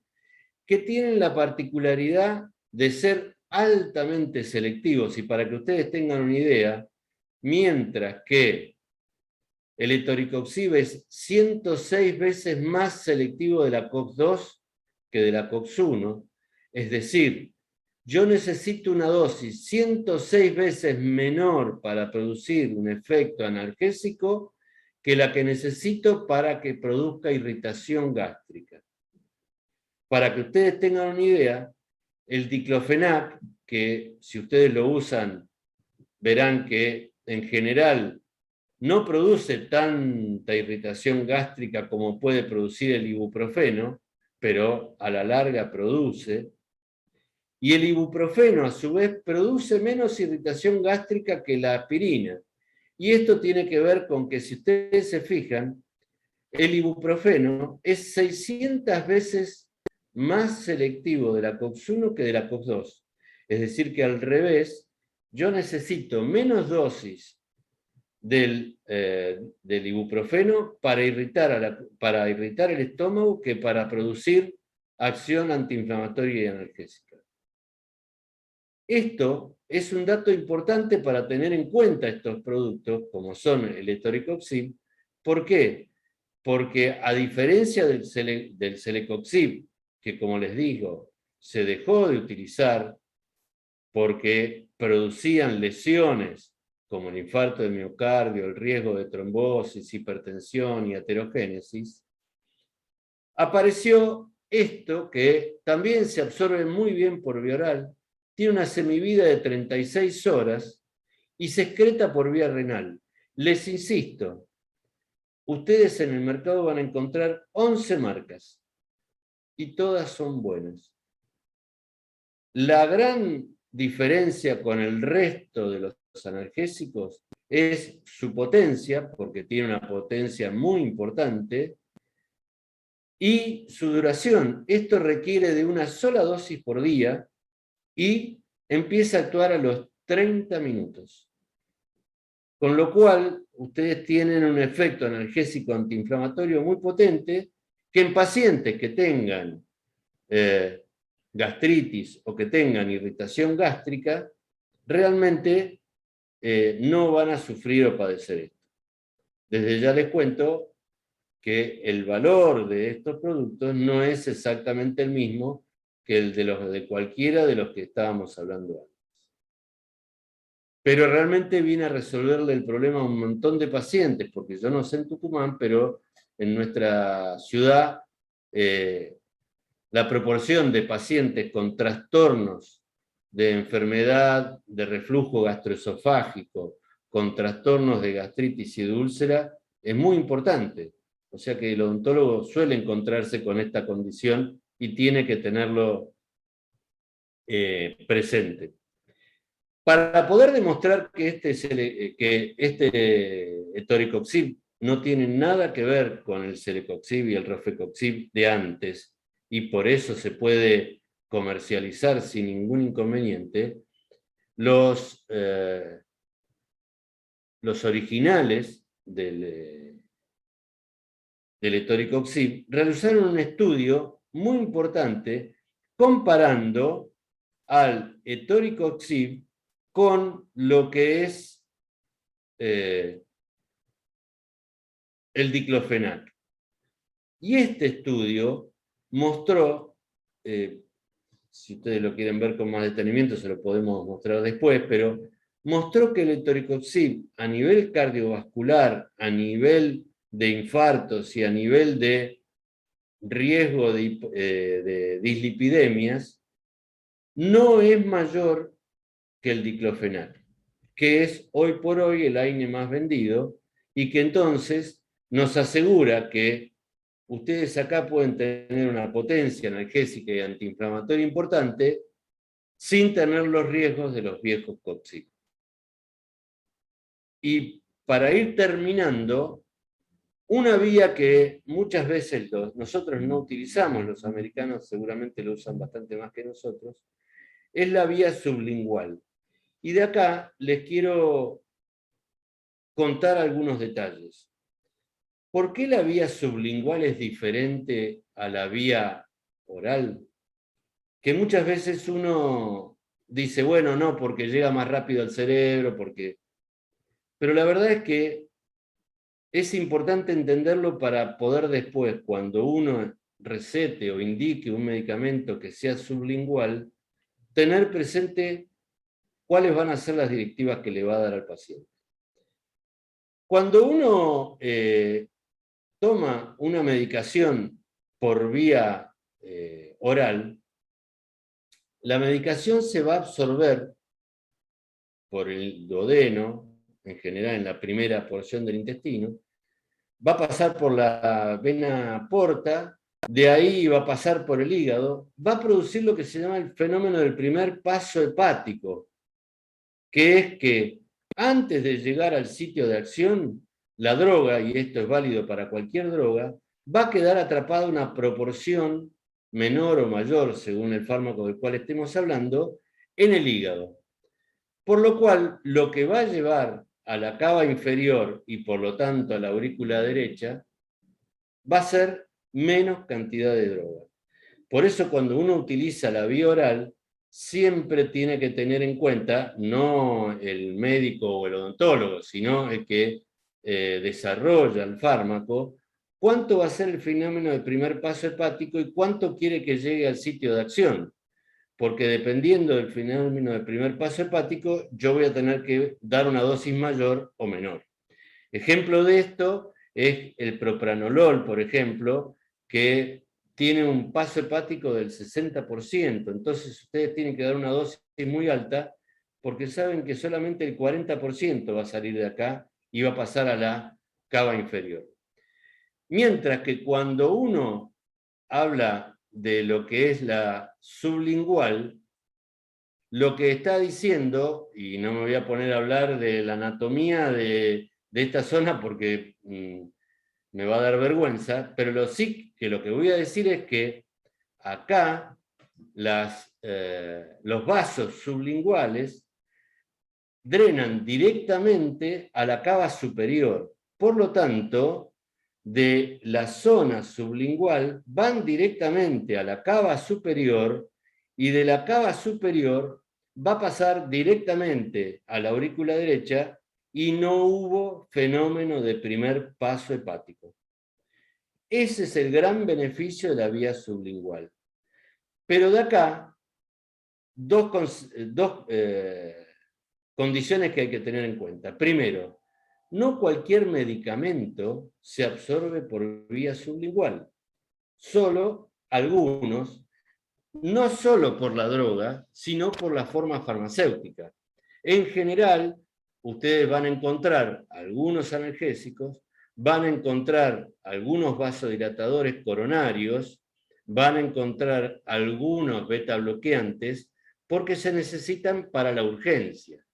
Speaker 3: que tienen la particularidad de ser altamente selectivos. Y para que ustedes tengan una idea, mientras que el etoricoxib es 106 veces más selectivo de la COX-2 que de la COX-1, es decir, yo necesito una dosis 106 veces menor para producir un efecto analgésico que la que necesito para que produzca irritación gástrica. Para que ustedes tengan una idea, el diclofenac, que si ustedes lo usan, verán que en general no produce tanta irritación gástrica como puede producir el ibuprofeno, pero a la larga produce. Y el ibuprofeno, a su vez, produce menos irritación gástrica que la aspirina. Y esto tiene que ver con que, si ustedes se fijan, el ibuprofeno es 600 veces más selectivo de la COX-1 que de la COX-2. Es decir, que al revés, yo necesito menos dosis del ibuprofeno para irritar el estómago que para producir acción antiinflamatoria y analgésica. Esto es un dato importante para tener en cuenta estos productos, como son el etoricoxib. ¿Por qué? Porque a diferencia del celecoxib, que como les digo, se dejó de utilizar porque producían lesiones como el infarto de miocardio, el riesgo de trombosis, hipertensión y aterogénesis, apareció esto que también se absorbe muy bien por vía oral, tiene una semivida de 36 horas y se excreta por vía renal. Les insisto, ustedes en el mercado van a encontrar 11 marcas y todas son buenas. La gran diferencia con el resto de los analgésicos es su potencia, porque tiene una potencia muy importante, y su duración. Esto requiere de una sola dosis por día y empieza a actuar a los 30 minutos. Con lo cual, ustedes tienen un efecto analgésico antiinflamatorio muy potente, que en pacientes que tengan gastritis o que tengan irritación gástrica, realmente no van a sufrir o padecer esto. Desde ya les cuento que el valor de estos productos no es exactamente el mismo que el de cualquiera de los que estábamos hablando antes. Pero realmente viene a resolverle el problema a un montón de pacientes, porque yo no sé en Tucumán, pero en nuestra ciudad la proporción de pacientes con trastornos de enfermedad de reflujo gastroesofágico, con trastornos de gastritis y de úlcera, es muy importante. O sea que el odontólogo suele encontrarse con esta condición y tiene que tenerlo presente. Para poder demostrar que este etoricoxib no tiene nada que ver con el celecoxib y el rofecoxib de antes, y por eso se puede comercializar sin ningún inconveniente, los originales del etoricoxib realizaron un estudio muy importante comparando al etoricoxib con lo que es el diclofenac. Y este estudio mostró, si ustedes lo quieren ver con más detenimiento se lo podemos mostrar después, pero mostró que el etoricoxib a nivel cardiovascular, a nivel de infartos y a nivel de riesgo de dislipidemias, no es mayor que el diclofenac, que es hoy por hoy el AINE más vendido, y que entonces nos asegura que ustedes acá pueden tener una potencia analgésica y antiinflamatoria importante sin tener los riesgos de los viejos cóxicos. Y para ir terminando, una vía que muchas veces nosotros no utilizamos, los americanos seguramente lo usan bastante más que nosotros, es la vía sublingual. Y de acá les quiero contar algunos detalles. ¿Por qué la vía sublingual es diferente a la vía oral? Que muchas veces uno dice, bueno, no, porque llega más rápido al cerebro, porque... Pero la verdad es que es importante entenderlo para poder después, cuando uno recete o indique un medicamento que sea sublingual, tener presente cuáles van a ser las directivas que le va a dar al paciente. Cuando uno toma una medicación por vía oral, la medicación se va a absorber por el duodeno, en general en la primera porción del intestino, va a pasar por la vena porta, de ahí va a pasar por el hígado, va a producir lo que se llama el fenómeno del primer paso hepático, que es que antes de llegar al sitio de acción, la droga, y esto es válido para cualquier droga, va a quedar atrapada una proporción menor o mayor, según el fármaco del cual estemos hablando, en el hígado. Por lo cual, lo que va a llevar a la cava inferior y por lo tanto a la aurícula derecha, va a ser menos cantidad de droga. Por eso cuando uno utiliza la vía oral, siempre tiene que tener en cuenta, no el médico o el odontólogo, sino el que desarrolla el fármaco, cuánto va a ser el fenómeno de primer paso hepático y cuánto quiere que llegue al sitio de acción. Porque dependiendo del fenómeno de primer paso hepático, yo voy a tener que dar una dosis mayor o menor. Ejemplo de esto es el propranolol, por ejemplo, que tiene un paso hepático del 60%. Entonces ustedes tienen que dar una dosis muy alta porque saben que solamente el 40% va a salir de acá y va a pasar a la cava inferior. Mientras que cuando uno habla de lo que es la sublingual, lo que está diciendo, y no me voy a poner a hablar de la anatomía de esta zona porque me va a dar vergüenza, pero lo que voy a decir es que acá los vasos sublinguales drenan directamente a la cava superior. Por lo tanto, de la zona sublingual van directamente a la cava superior y de la cava superior va a pasar directamente a la aurícula derecha y no hubo fenómeno de primer paso hepático. Ese es el gran beneficio de la vía sublingual. Pero de acá, dos condiciones que hay que tener en cuenta. Primero, no cualquier medicamento se absorbe por vía sublingual, solo algunos, no solo por la droga, sino por la forma farmacéutica. En general, ustedes van a encontrar algunos analgésicos, van a encontrar algunos vasodilatadores coronarios, van a encontrar algunos beta bloqueantes, porque se necesitan para la urgencia.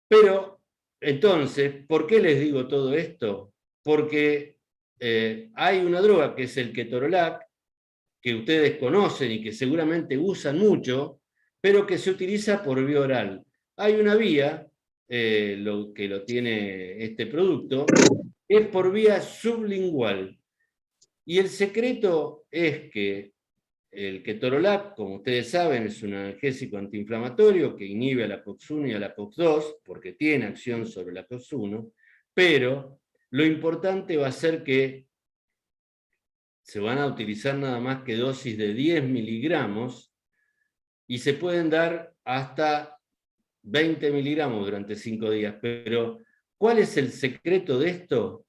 Speaker 3: Pero, entonces, ¿por qué les digo todo esto? Porque hay una droga que es el ketorolac, que ustedes conocen y que seguramente usan mucho, pero que se utiliza por vía oral. Hay una vía, que lo tiene este producto, es por vía sublingual. Y el secreto es que el ketorolac, como ustedes saben, es un analgésico antiinflamatorio que inhibe a la COX-1 y a la COX-2, porque tiene acción sobre la COX-1, pero lo importante va a ser que se van a utilizar nada más que dosis de 10 miligramos y se pueden dar hasta 20 miligramos durante 5 días. Pero, ¿cuál es el secreto de esto?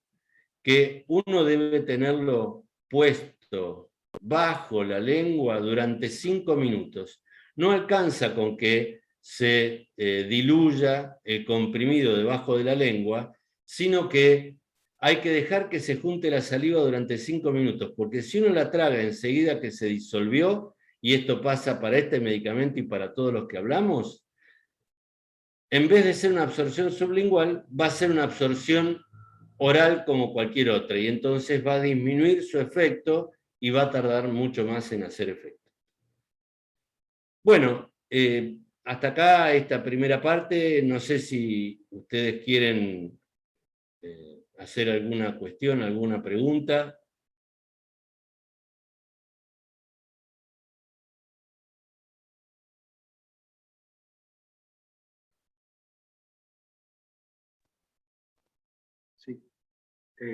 Speaker 3: Que uno debe tenerlo puesto bajo la lengua durante 5 minutos. No alcanza con que se diluya el comprimido debajo de la lengua, sino que hay que dejar que se junte la saliva durante 5 minutos, porque si uno la traga enseguida que se disolvió, y esto pasa para este medicamento y para todos los que hablamos, en vez de ser una absorción sublingual, va a ser una absorción oral como cualquier otra, y entonces va a disminuir su efecto y va a tardar mucho más en hacer efecto. Bueno, hasta acá esta primera parte, no sé si ustedes quieren hacer alguna cuestión, alguna pregunta.
Speaker 2: Sí.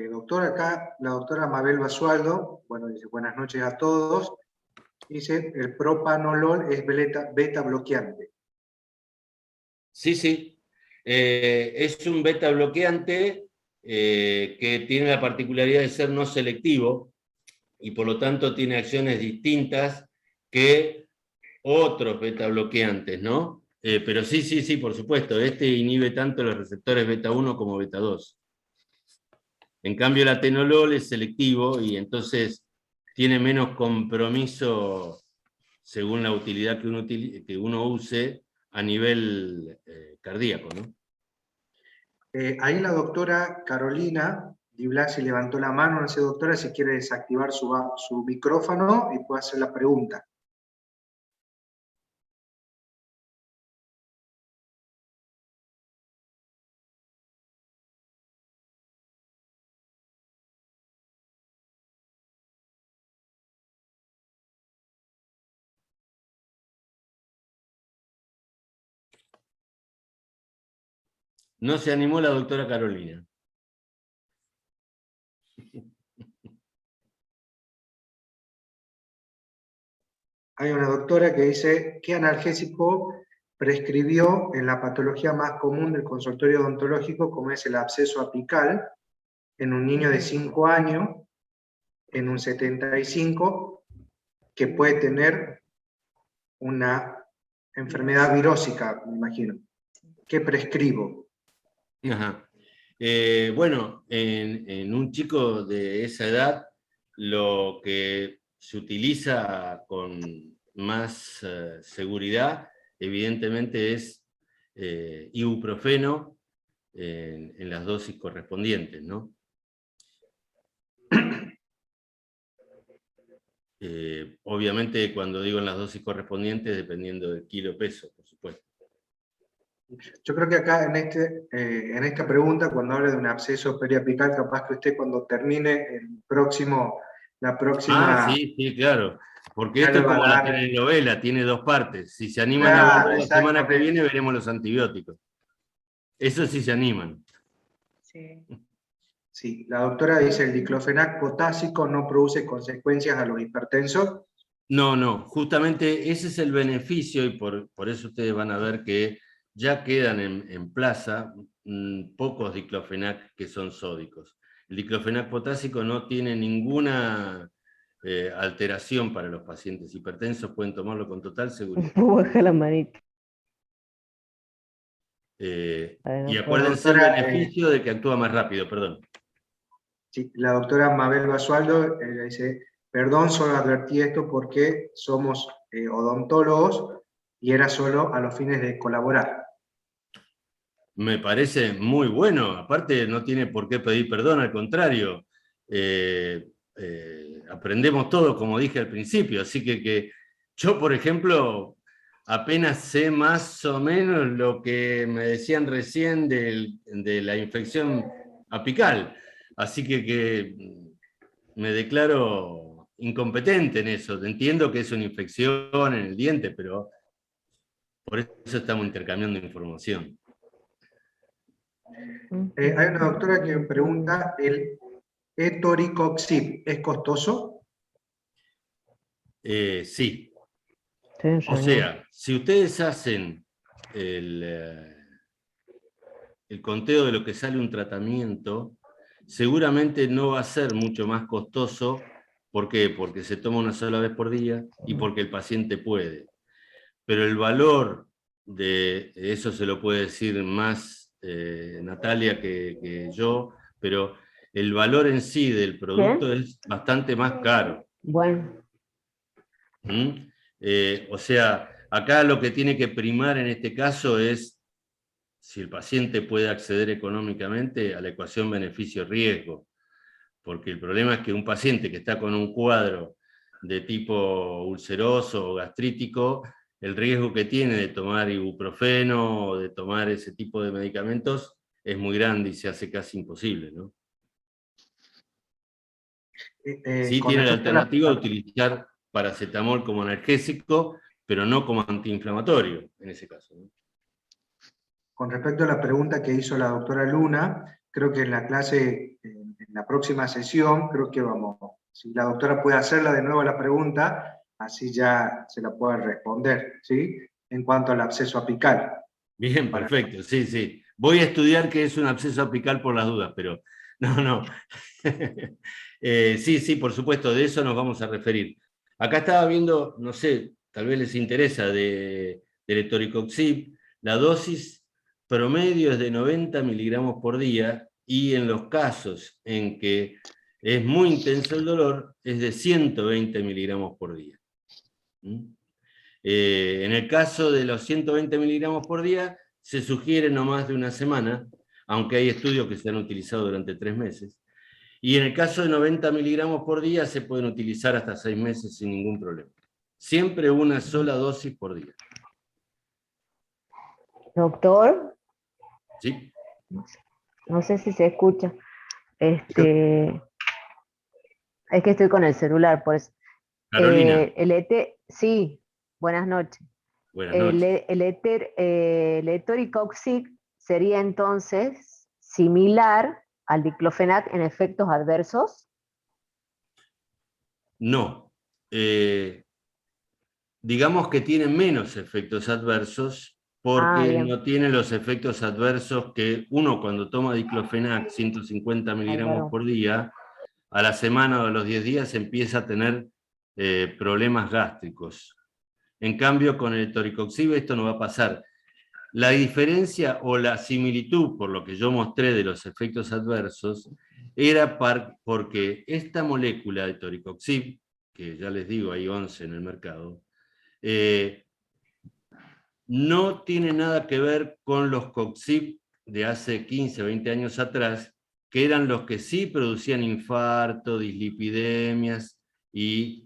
Speaker 2: Doctor, acá la doctora Mabel Basualdo, bueno, dice buenas noches a todos. Dice, el propanolol es beta bloqueante.
Speaker 3: Sí, sí. Es un beta bloqueante que tiene la particularidad de ser no selectivo y por lo tanto tiene acciones distintas que otros beta bloqueantes, ¿no? Pero sí, sí, sí, por supuesto, este inhibe tanto los receptores beta 1 como beta 2. En cambio, el atenolol es selectivo y entonces tiene menos compromiso según la utilidad que uno use a nivel cardíaco, ¿no?
Speaker 2: Ahí la doctora Carolina Di Blasi levantó la mano, no sé, doctora, si quiere desactivar su micrófono y puede hacer la pregunta.
Speaker 3: No se animó la doctora Carolina.
Speaker 2: Hay una doctora que dice, ¿qué analgésico prescribió en la patología más común del consultorio odontológico, como es el absceso apical, en un niño de 5 años, en un 75, que puede tener una enfermedad virósica, me imagino? ¿Qué prescribo?
Speaker 3: Ajá. Bueno, en un chico de esa edad, lo que se utiliza con más seguridad, evidentemente, es ibuprofeno en las dosis correspondientes, ¿no? Obviamente, cuando digo en las dosis correspondientes, dependiendo del kilo peso, por supuesto.
Speaker 2: Yo creo que acá en esta pregunta, cuando habla de un absceso periapical, capaz que usted cuando termine la próxima...
Speaker 3: Sí, sí, claro. Porque
Speaker 2: Ya
Speaker 3: esto
Speaker 2: le
Speaker 3: es
Speaker 2: va
Speaker 3: como
Speaker 2: a
Speaker 3: la
Speaker 2: dar...
Speaker 3: telenovela, tiene dos partes. Si se animan a
Speaker 2: Claro,
Speaker 3: verlo la semana que
Speaker 2: exactamente.
Speaker 3: viene, veremos los antibióticos. Eso sí se animan.
Speaker 1: Sí.
Speaker 2: Sí, la doctora dice el diclofenac potásico no produce consecuencias a los hipertensos.
Speaker 3: No, no, justamente ese es el beneficio y por eso ustedes van a ver que ya quedan en plaza pocos diclofenac que son sódicos. El diclofenac potásico no tiene ninguna alteración para los pacientes hipertensos, pueden tomarlo con total seguridad.
Speaker 4: Baja la manita.
Speaker 3: Y
Speaker 2: La
Speaker 3: acuérdense el
Speaker 2: doctora,
Speaker 3: beneficio de que actúa más rápido, perdón.
Speaker 2: sí, la doctora Mabel Basualdo dice, perdón, solo advertí esto porque somos odontólogos y era solo a los fines de colaborar.
Speaker 3: Me parece muy bueno, aparte no tiene por qué pedir perdón, al contrario, aprendemos todo, como dije al principio, así que yo, por ejemplo, apenas sé más o menos lo que me decían recién de la infección apical, así que me declaro incompetente en eso, entiendo que es una infección en el diente, pero por eso estamos intercambiando información.
Speaker 2: Hay una doctora que me pregunta, ¿el etoricoxib es costoso?
Speaker 3: Sí.
Speaker 4: Sí,
Speaker 3: O
Speaker 4: señor.
Speaker 3: sea, si ustedes hacen el conteo de lo que sale un tratamiento, seguramente no va a ser mucho más costoso. ¿Por qué? Porque se toma una sola vez por día y porque el paciente puede. Pero el valor de eso se lo puede decir más Natalia que yo, pero el valor en sí del producto es bastante más caro.
Speaker 4: Bueno,
Speaker 3: ¿Mm? O sea, acá lo que tiene que primar en este caso es si el paciente puede acceder económicamente a la ecuación beneficio-riesgo, porque el problema es que un paciente que está con un cuadro de tipo ulceroso o gastrítico el riesgo que tiene de tomar ibuprofeno o de tomar ese tipo de medicamentos es muy grande y se hace casi imposible, ¿no? Sí
Speaker 2: Con
Speaker 3: tiene la
Speaker 2: respecto a
Speaker 3: alternativa de utilizar paracetamol como analgésico, pero no como antiinflamatorio, en ese caso, ¿no?
Speaker 2: Con respecto a la pregunta que hizo la doctora Luna, creo que en la clase, en la próxima sesión, creo que vamos, si la doctora puede hacerla de nuevo la pregunta, así ya se la puede responder, ¿sí? En cuanto al absceso apical.
Speaker 3: Bien, perfecto, sí, sí. Voy a estudiar qué es un absceso apical por las dudas, pero no. Sí, sí, por supuesto, de eso nos vamos a referir. Acá estaba viendo, no sé, tal vez les interesa, del etoricoxib, la dosis promedio es de 90 miligramos por día y en los casos en que es muy intenso el dolor es de 120 miligramos por día. ¿Mm? En el caso de los 120 miligramos por día, se sugiere no más de una semana, aunque hay estudios que se han utilizado durante 3 meses. Y en el caso de 90 miligramos por día, se pueden utilizar hasta 6 meses sin ningún problema. Siempre una sola dosis por día.
Speaker 4: Doctor,
Speaker 3: ¿Sí?
Speaker 4: no sé si se escucha. Es que estoy con el celular, por eso.
Speaker 3: Carolina,
Speaker 4: Sí, buenas noches.
Speaker 3: buenas noches.
Speaker 4: El etoricoxib sería entonces similar al diclofenac en efectos adversos.
Speaker 3: No. Digamos que tiene menos efectos adversos porque
Speaker 4: Bien.
Speaker 3: no tiene los efectos adversos que uno cuando toma diclofenac 150 miligramos por día, a la semana o a los 10 días empieza a tener problemas gástricos. En cambio, con el etoricoxib esto no va a pasar. La diferencia o la similitud, por lo que yo mostré de los efectos adversos, era porque esta molécula de etoricoxib, que ya les digo, hay 11 en el mercado, no tiene nada que ver con los coxib de hace 15 o 20 años atrás, que eran los que sí producían infarto, dislipidemias y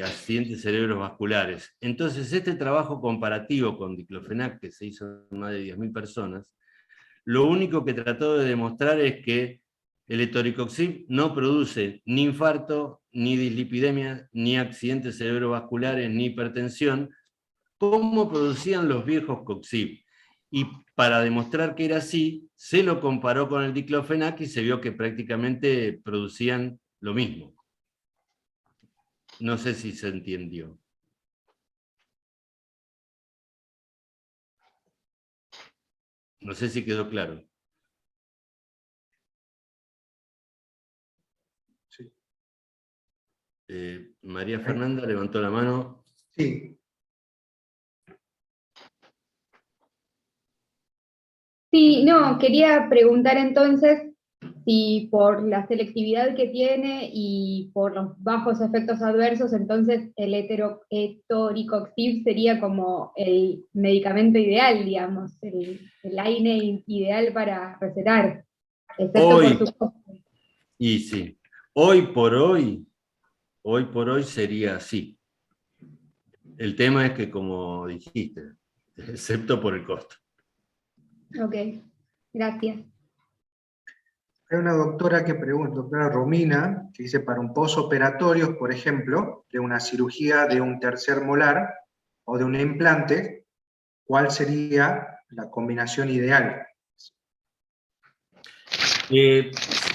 Speaker 3: accidentes cerebrovasculares. Entonces, este trabajo comparativo con diclofenac, que se hizo en más de 10.000 personas, lo único que trató de demostrar es que el etoricoxib no produce ni infarto, ni dislipidemia, ni accidentes cerebrovasculares, ni hipertensión, como producían los viejos coxib. Y para demostrar que era así, se lo comparó con el diclofenac y se vio que prácticamente producían lo mismo. No sé si se entendió. No sé si quedó claro.
Speaker 2: Sí.
Speaker 3: María Fernanda levantó la mano.
Speaker 2: Sí.
Speaker 5: Sí, no, quería preguntar entonces si por la selectividad que tiene y por los bajos efectos adversos, entonces el etoricoxib sería como el medicamento ideal, digamos, el AINE ideal para recetar, excepto por
Speaker 3: Hoy,
Speaker 5: su costo.
Speaker 3: y sí, hoy por hoy sería así. El tema es que, como dijiste, excepto por el costo.
Speaker 5: Ok, gracias.
Speaker 2: Hay una doctora que pregunta, doctora Romina, que dice para un posoperatorio, por ejemplo, de una cirugía de un tercer molar o de un implante, ¿cuál sería la combinación ideal?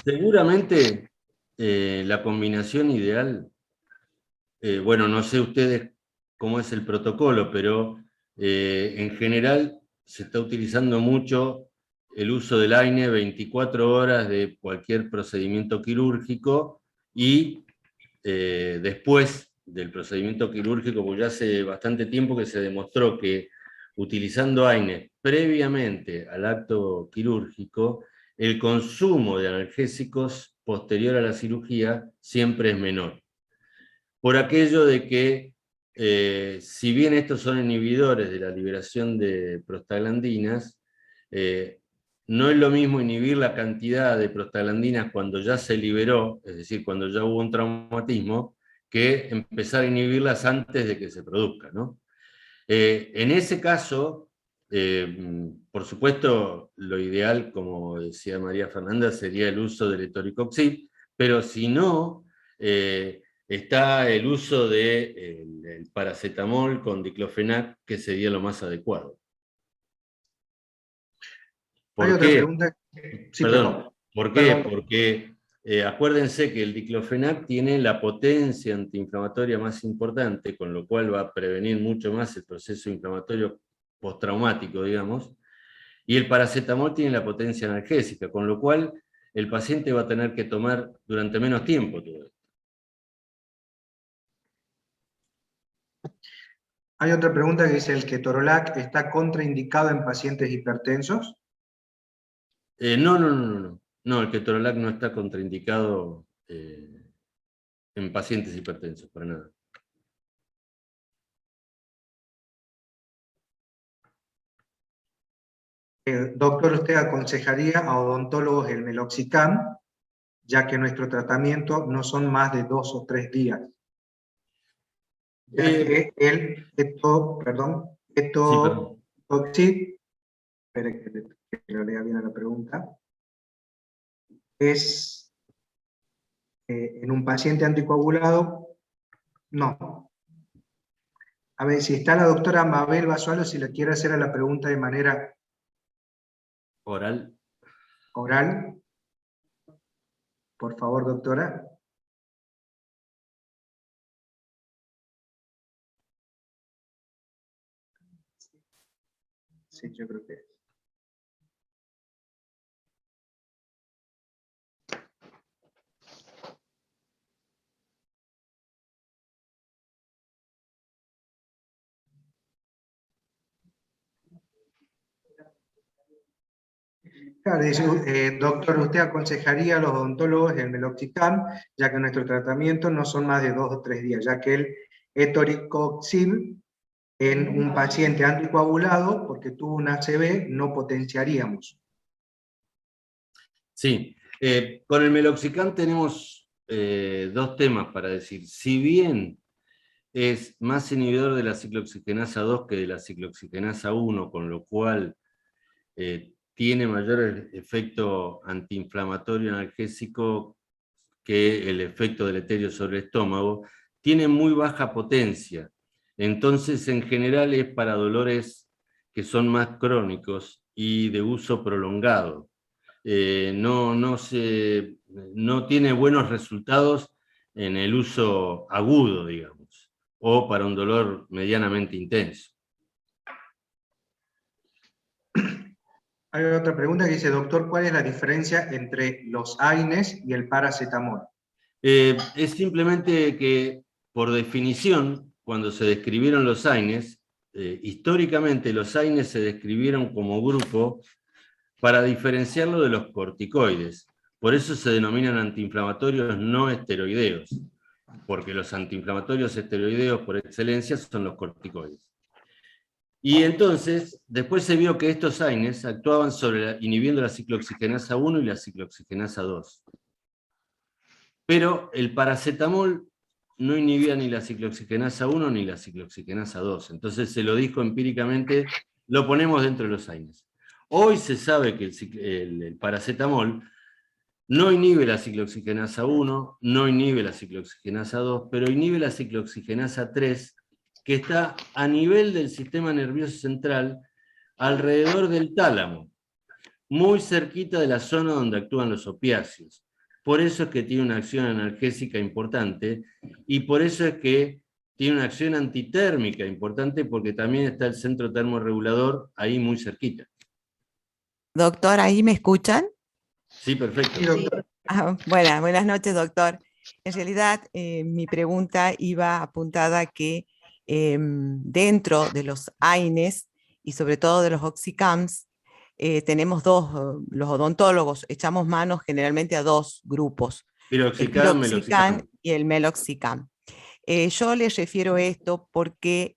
Speaker 3: Seguramente la combinación ideal, bueno, no sé ustedes cómo es el protocolo, pero en general se está utilizando mucho el uso del AINE 24 horas de cualquier procedimiento quirúrgico y después del procedimiento quirúrgico, porque ya hace bastante tiempo que se demostró que utilizando AINE previamente al acto quirúrgico, el consumo de analgésicos posterior a la cirugía siempre es menor. Por aquello de que, si bien estos son inhibidores de la liberación de prostaglandinas, no es lo mismo inhibir la cantidad de prostaglandinas cuando ya se liberó, es decir, cuando ya hubo un traumatismo, que empezar a inhibirlas antes de que se produzca, ¿no? En ese caso, por supuesto, lo ideal, como decía María Fernanda, sería el uso del etoricoxib, pero si no, está el uso del paracetamol con diclofenac, que sería lo más adecuado.
Speaker 2: Hay
Speaker 3: ¿Por
Speaker 2: otra
Speaker 3: qué?
Speaker 2: pregunta. Sí,
Speaker 3: Perdón, ¿por qué?
Speaker 2: Perdón.
Speaker 3: Porque acuérdense que el diclofenac tiene la potencia antiinflamatoria más importante, con lo cual va a prevenir mucho más el proceso inflamatorio postraumático, digamos, y el paracetamol tiene la potencia analgésica, con lo cual el paciente va a tener que tomar durante menos tiempo todo esto.
Speaker 2: Hay otra pregunta que dice, ¿el ketorolac está contraindicado en pacientes hipertensos?
Speaker 3: No. No, el ketorolac no está contraindicado en pacientes hipertensos, para nada.
Speaker 2: Doctor, ¿usted aconsejaría a odontólogos el meloxicam, ya que nuestro tratamiento no son más de 2 o 3 días? Ya que el
Speaker 3: Sí, perdón.
Speaker 2: Toxid, espere que lo lea bien la pregunta, es en un paciente anticoagulado, no. A ver, si está la doctora Mabel Basualo, si le quiere hacer a la pregunta de manera
Speaker 3: Oral.
Speaker 2: oral, por favor, doctora. Sí, yo creo que es. Claro, dice, doctor, ¿usted aconsejaría a los odontólogos el meloxicam, ya que nuestro tratamiento no son más de 2 o 3 días, ya que el etoricoxib en un paciente anticoagulado, porque tuvo un ACV, no potenciaríamos?
Speaker 3: Sí, con el meloxicam tenemos dos temas para decir. Si bien es más inhibidor de la ciclooxigenasa 2 que de la ciclooxigenasa 1, con lo cual tiene mayor efecto antiinflamatorio analgésico que el efecto deleterio sobre el estómago, tiene muy baja potencia. Entonces, en general, es para dolores que son más crónicos y de uso prolongado. No tiene buenos resultados en el uso agudo, digamos, o para un dolor medianamente intenso.
Speaker 2: Hay otra pregunta que dice, doctor, ¿cuál es la diferencia entre los AINES y el paracetamol?
Speaker 3: Es simplemente que, por definición, cuando se describieron los AINES, históricamente los AINES se describieron como grupo para diferenciarlo de los corticoides. Por eso se denominan antiinflamatorios no esteroideos, porque los antiinflamatorios esteroideos por excelencia son los corticoides. Y entonces, después se vio que estos AINES actuaban inhibiendo la ciclooxigenasa 1 y la ciclooxigenasa 2. Pero el paracetamol no inhibía ni la ciclooxigenasa 1 ni la ciclooxigenasa 2. Entonces se lo dijo empíricamente, lo ponemos dentro de los AINES. Hoy se sabe que el paracetamol no inhibe la ciclooxigenasa 1, no inhibe la ciclooxigenasa 2, pero inhibe la ciclooxigenasa 3, que está a nivel del sistema nervioso central, alrededor del tálamo, muy cerquita de la zona donde actúan los opiáceos. Por eso es que tiene una acción analgésica importante, y por eso es que tiene una acción antitérmica importante, porque también está el centro termorregulador ahí muy cerquita.
Speaker 6: Doctor, ¿ahí me escuchan?
Speaker 3: Sí, perfecto.
Speaker 2: Sí, doctor.
Speaker 6: Buenas noches, doctor. En realidad, mi pregunta iba apuntada a que dentro de los AINES y sobre todo de los Oxicams, tenemos los odontólogos echamos manos generalmente a dos grupos, el
Speaker 3: Piroxicam,
Speaker 6: piroxicam
Speaker 3: meloxicam.
Speaker 6: y el meloxicam. Yo les refiero esto porque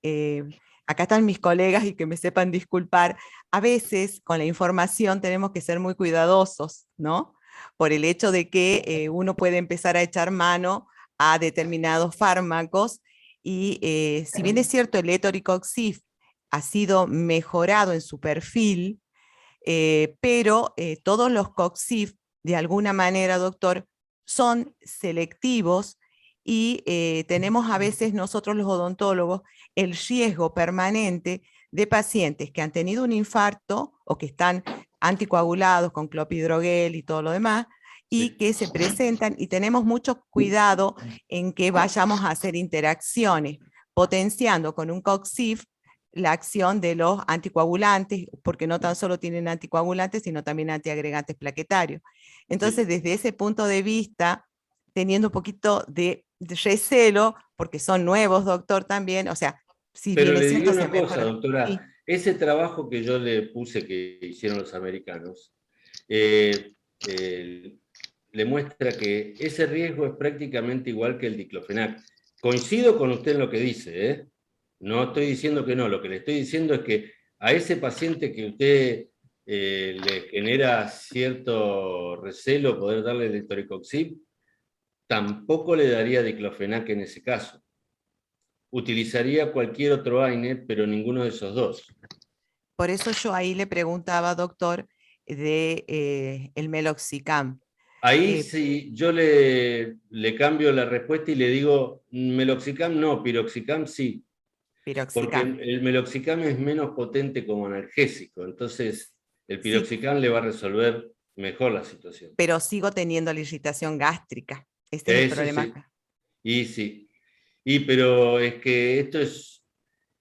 Speaker 6: acá están mis colegas y que me sepan disculpar, a veces con la información tenemos que ser muy cuidadosos, ¿no? Por el hecho de que uno puede empezar a echar mano a determinados fármacos y si bien es cierto el etoricoxib ha sido mejorado en su perfil, pero todos los COXIF, de alguna manera, doctor, son selectivos y tenemos a veces nosotros los odontólogos el riesgo permanente de pacientes que han tenido un infarto o que están anticoagulados con clopidogrel y todo lo demás, y que se presentan, y tenemos mucho cuidado en que vayamos a hacer interacciones, potenciando con un COXIF la acción de los anticoagulantes, porque no tan solo tienen anticoagulantes, sino también antiagregantes plaquetarios. Entonces, desde ese punto de vista, teniendo un poquito de recelo, porque son nuevos, doctor, también, o sea, si
Speaker 3: Pero
Speaker 6: bien
Speaker 3: le
Speaker 6: es
Speaker 3: diría
Speaker 6: cierto,
Speaker 3: una
Speaker 6: se
Speaker 3: cosa,
Speaker 6: mejora.
Speaker 3: doctora,
Speaker 6: Sí,
Speaker 3: ese trabajo que yo le puse que hicieron los americanos, le muestra que ese riesgo es prácticamente igual que el diclofenac. Coincido con usted en lo que dice, ¿eh? No estoy diciendo que no, lo que le estoy diciendo es que a ese paciente que usted le genera cierto recelo poder darle el toricoxib, tampoco le daría diclofenac en ese caso. Utilizaría cualquier otro AINE, pero ninguno de esos dos.
Speaker 6: por eso yo ahí le preguntaba, doctor, de el meloxicam.
Speaker 3: Ahí sí, yo le cambio la respuesta y le digo, meloxicam no, piroxicam sí, porque
Speaker 6: Piroxicam.
Speaker 3: el meloxicam es menos potente como analgésico, entonces el
Speaker 6: Sí,
Speaker 3: piroxicam le va a resolver mejor la situación.
Speaker 6: pero sigo teniendo la irritación gástrica. Este es el
Speaker 3: Eso
Speaker 6: problema
Speaker 3: sí,
Speaker 6: acá.
Speaker 3: y sí. Pero es que esto es,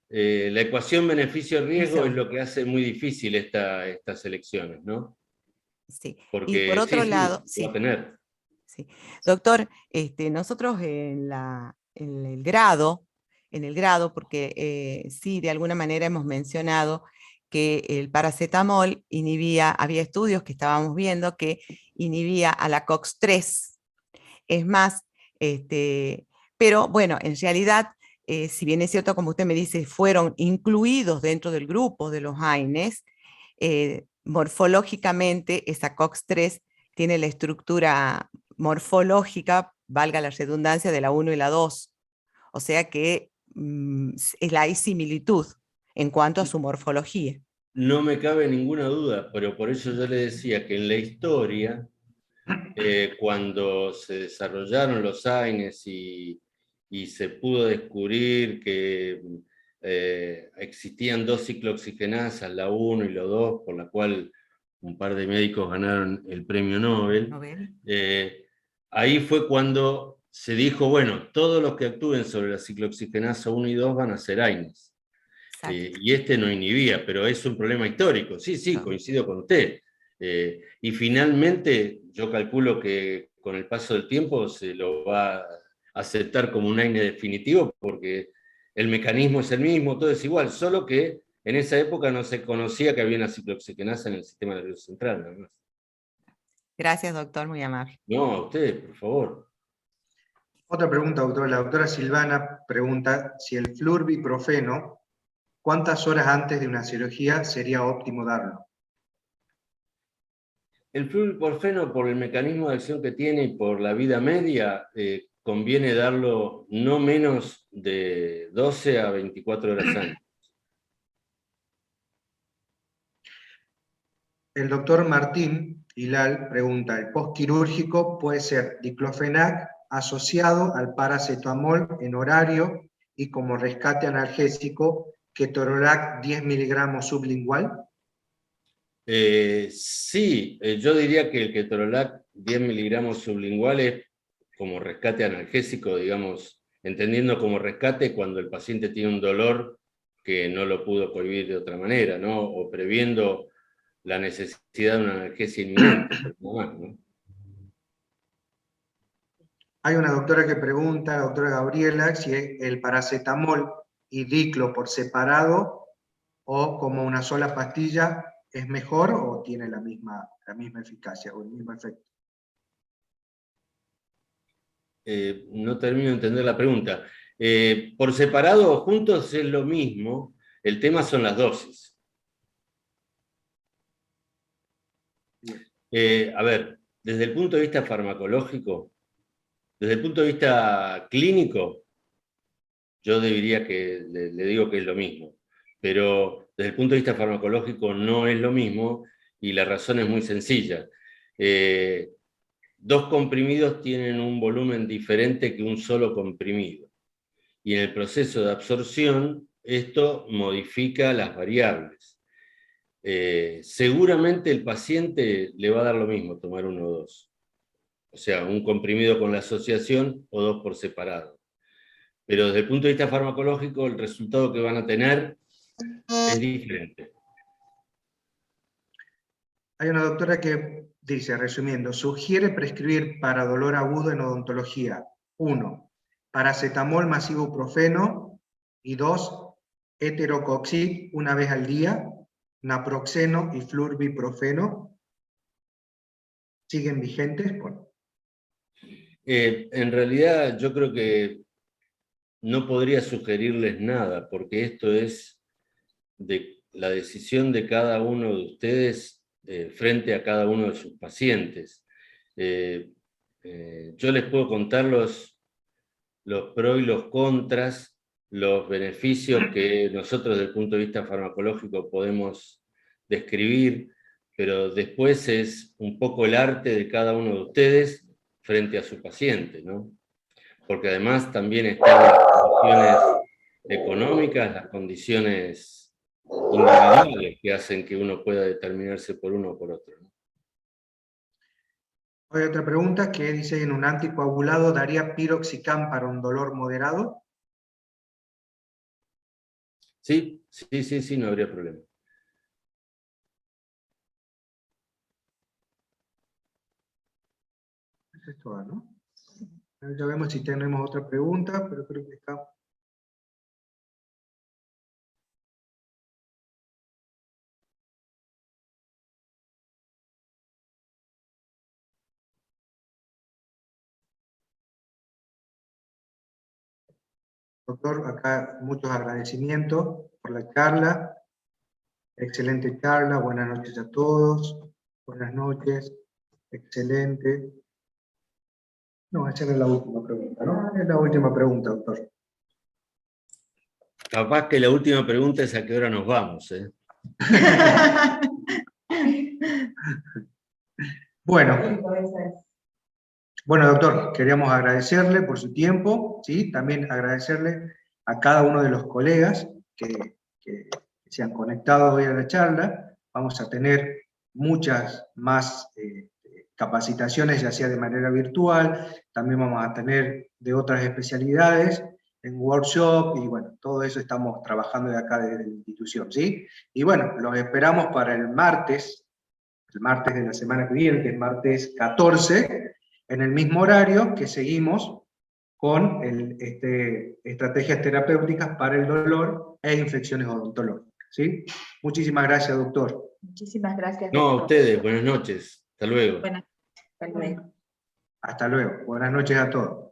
Speaker 3: la ecuación beneficio-riesgo es
Speaker 6: Eso,
Speaker 3: lo que hace muy difícil estas elecciones, ¿no?
Speaker 6: sí. Y por
Speaker 3: Porque sí,
Speaker 6: otro lado,
Speaker 3: sí, va a
Speaker 6: sí,
Speaker 3: tener.
Speaker 6: sí. Doctor, nosotros en el grado, porque sí, de alguna manera hemos mencionado que el paracetamol inhibía, había estudios que estábamos viendo que inhibía a la COX-3. Es más, pero bueno, en realidad, si bien es cierto, como usted me dice, fueron incluidos dentro del grupo de los AINES, morfológicamente esa COX-3 tiene la estructura morfológica, valga la redundancia, de la 1 y la 2. O sea que hay similitud en cuanto a su morfología.
Speaker 3: No me cabe ninguna duda, pero por eso yo le decía que en la historia, cuando se desarrollaron los AINES y se pudo descubrir que existían dos ciclooxigenasas, la 1 y la 2, por la cual un par de médicos ganaron el premio Nobel,
Speaker 6: ¿Nobel?
Speaker 3: ahí fue cuando se dijo, bueno, todos los que actúen sobre la ciclooxigenasa 1 y 2 van a ser AINES. Y este no inhibía, pero es un problema histórico. Sí, sí, coincido con usted. Y finalmente, yo calculo que con el paso del tiempo se lo va a aceptar como un AINE definitivo, porque el mecanismo es el mismo, todo es igual, solo que en esa época no se conocía que había una ciclooxigenasa en el sistema nervioso central, nada más.
Speaker 6: Gracias, doctor, muy amable.
Speaker 3: No, a usted, por favor.
Speaker 2: Otra pregunta, doctora. La doctora Silvana pregunta si el flurbiprofeno, ¿cuántas horas antes de una cirugía sería óptimo darlo?
Speaker 3: El flurbiprofeno, por el mecanismo de acción que tiene y por la vida media, conviene darlo no menos de 12 a 24 horas antes.
Speaker 2: El doctor Martín Hilal pregunta, ¿el postquirúrgico puede ser diclofenac asociado al paracetamol en horario y como rescate analgésico ketorolac 10 miligramos sublingual?
Speaker 3: Sí, yo diría que el ketorolac 10 miligramos sublinguales como rescate analgésico, digamos, entendiendo como rescate cuando el paciente tiene un dolor que no lo pudo cohibir de otra manera, ¿no? O previendo la necesidad de una analgesia inminente, ¿no?
Speaker 2: Hay una doctora que pregunta, la doctora Gabriela, si el paracetamol y diclo por separado o como una sola pastilla es mejor o tiene la misma eficacia o el mismo efecto.
Speaker 3: No termino de entender la pregunta. Por separado o juntos es lo mismo, el tema son las dosis. A ver, desde el punto de vista farmacológico, desde el punto de vista clínico, yo diría que le digo que es lo mismo. pero desde el punto de vista farmacológico no es lo mismo, y la razón es muy sencilla. 2 comprimidos tienen un volumen diferente que un solo comprimido, y en el proceso de absorción esto modifica las variables. Seguramente el paciente le va a dar lo mismo tomar 1 o 2. O sea, un comprimido con la asociación o 2 por separado. Pero desde el punto de vista farmacológico, el resultado que van a tener es diferente.
Speaker 2: Hay una doctora que dice, resumiendo, sugiere prescribir para dolor agudo en odontología: 1, paracetamol más ibuprofeno, y 2, heterocoxib una vez al día, naproxeno y flurbiprofeno. ¿Siguen vigentes? Bueno.
Speaker 3: En realidad yo creo que no podría sugerirles nada, porque esto es de la decisión de cada uno de ustedes frente a cada uno de sus pacientes. Yo les puedo contar los pros y los contras, los beneficios que nosotros desde el punto de vista farmacológico podemos describir, pero después es un poco el arte de cada uno de ustedes frente a su paciente, ¿no? Porque además también están las condiciones económicas, las condiciones individuales que hacen que uno pueda determinarse por uno o por otro, ¿no?
Speaker 2: Hay otra pregunta que dice, ¿en un anticoagulado daría piroxicam para un dolor moderado?
Speaker 3: Sí, no habría problema.
Speaker 2: Eso es todo, ¿no? Ya vemos si tenemos otra pregunta, pero creo que está... Doctor, acá muchos agradecimientos por la charla. Excelente charla, buenas noches a todos. Buenas noches, excelente. No, esa era la última pregunta, ¿no? Es la última pregunta, doctor.
Speaker 3: Capaz que la última pregunta es a qué hora nos vamos, ¿eh?
Speaker 2: Bueno, doctor, queríamos agradecerle por su tiempo, ¿sí? También agradecerle a cada uno de los colegas que se han conectado hoy a la charla. Vamos a tener muchas más capacitaciones, ya sea de manera virtual, también vamos a tener de otras especialidades, en workshop, y bueno, todo eso estamos trabajando de acá desde la institución, ¿sí? Y bueno, los esperamos para el martes de la semana que viene, que es martes 14, en el mismo horario que seguimos con estrategias terapéuticas para el dolor e infecciones odontológicas, ¿sí? Muchísimas gracias, doctor.
Speaker 1: Muchísimas gracias,
Speaker 3: No, a
Speaker 1: doctor.
Speaker 3: ustedes, buenas noches. Hasta luego.
Speaker 1: Buenas, hasta luego.
Speaker 2: Hasta luego. Buenas noches a todos.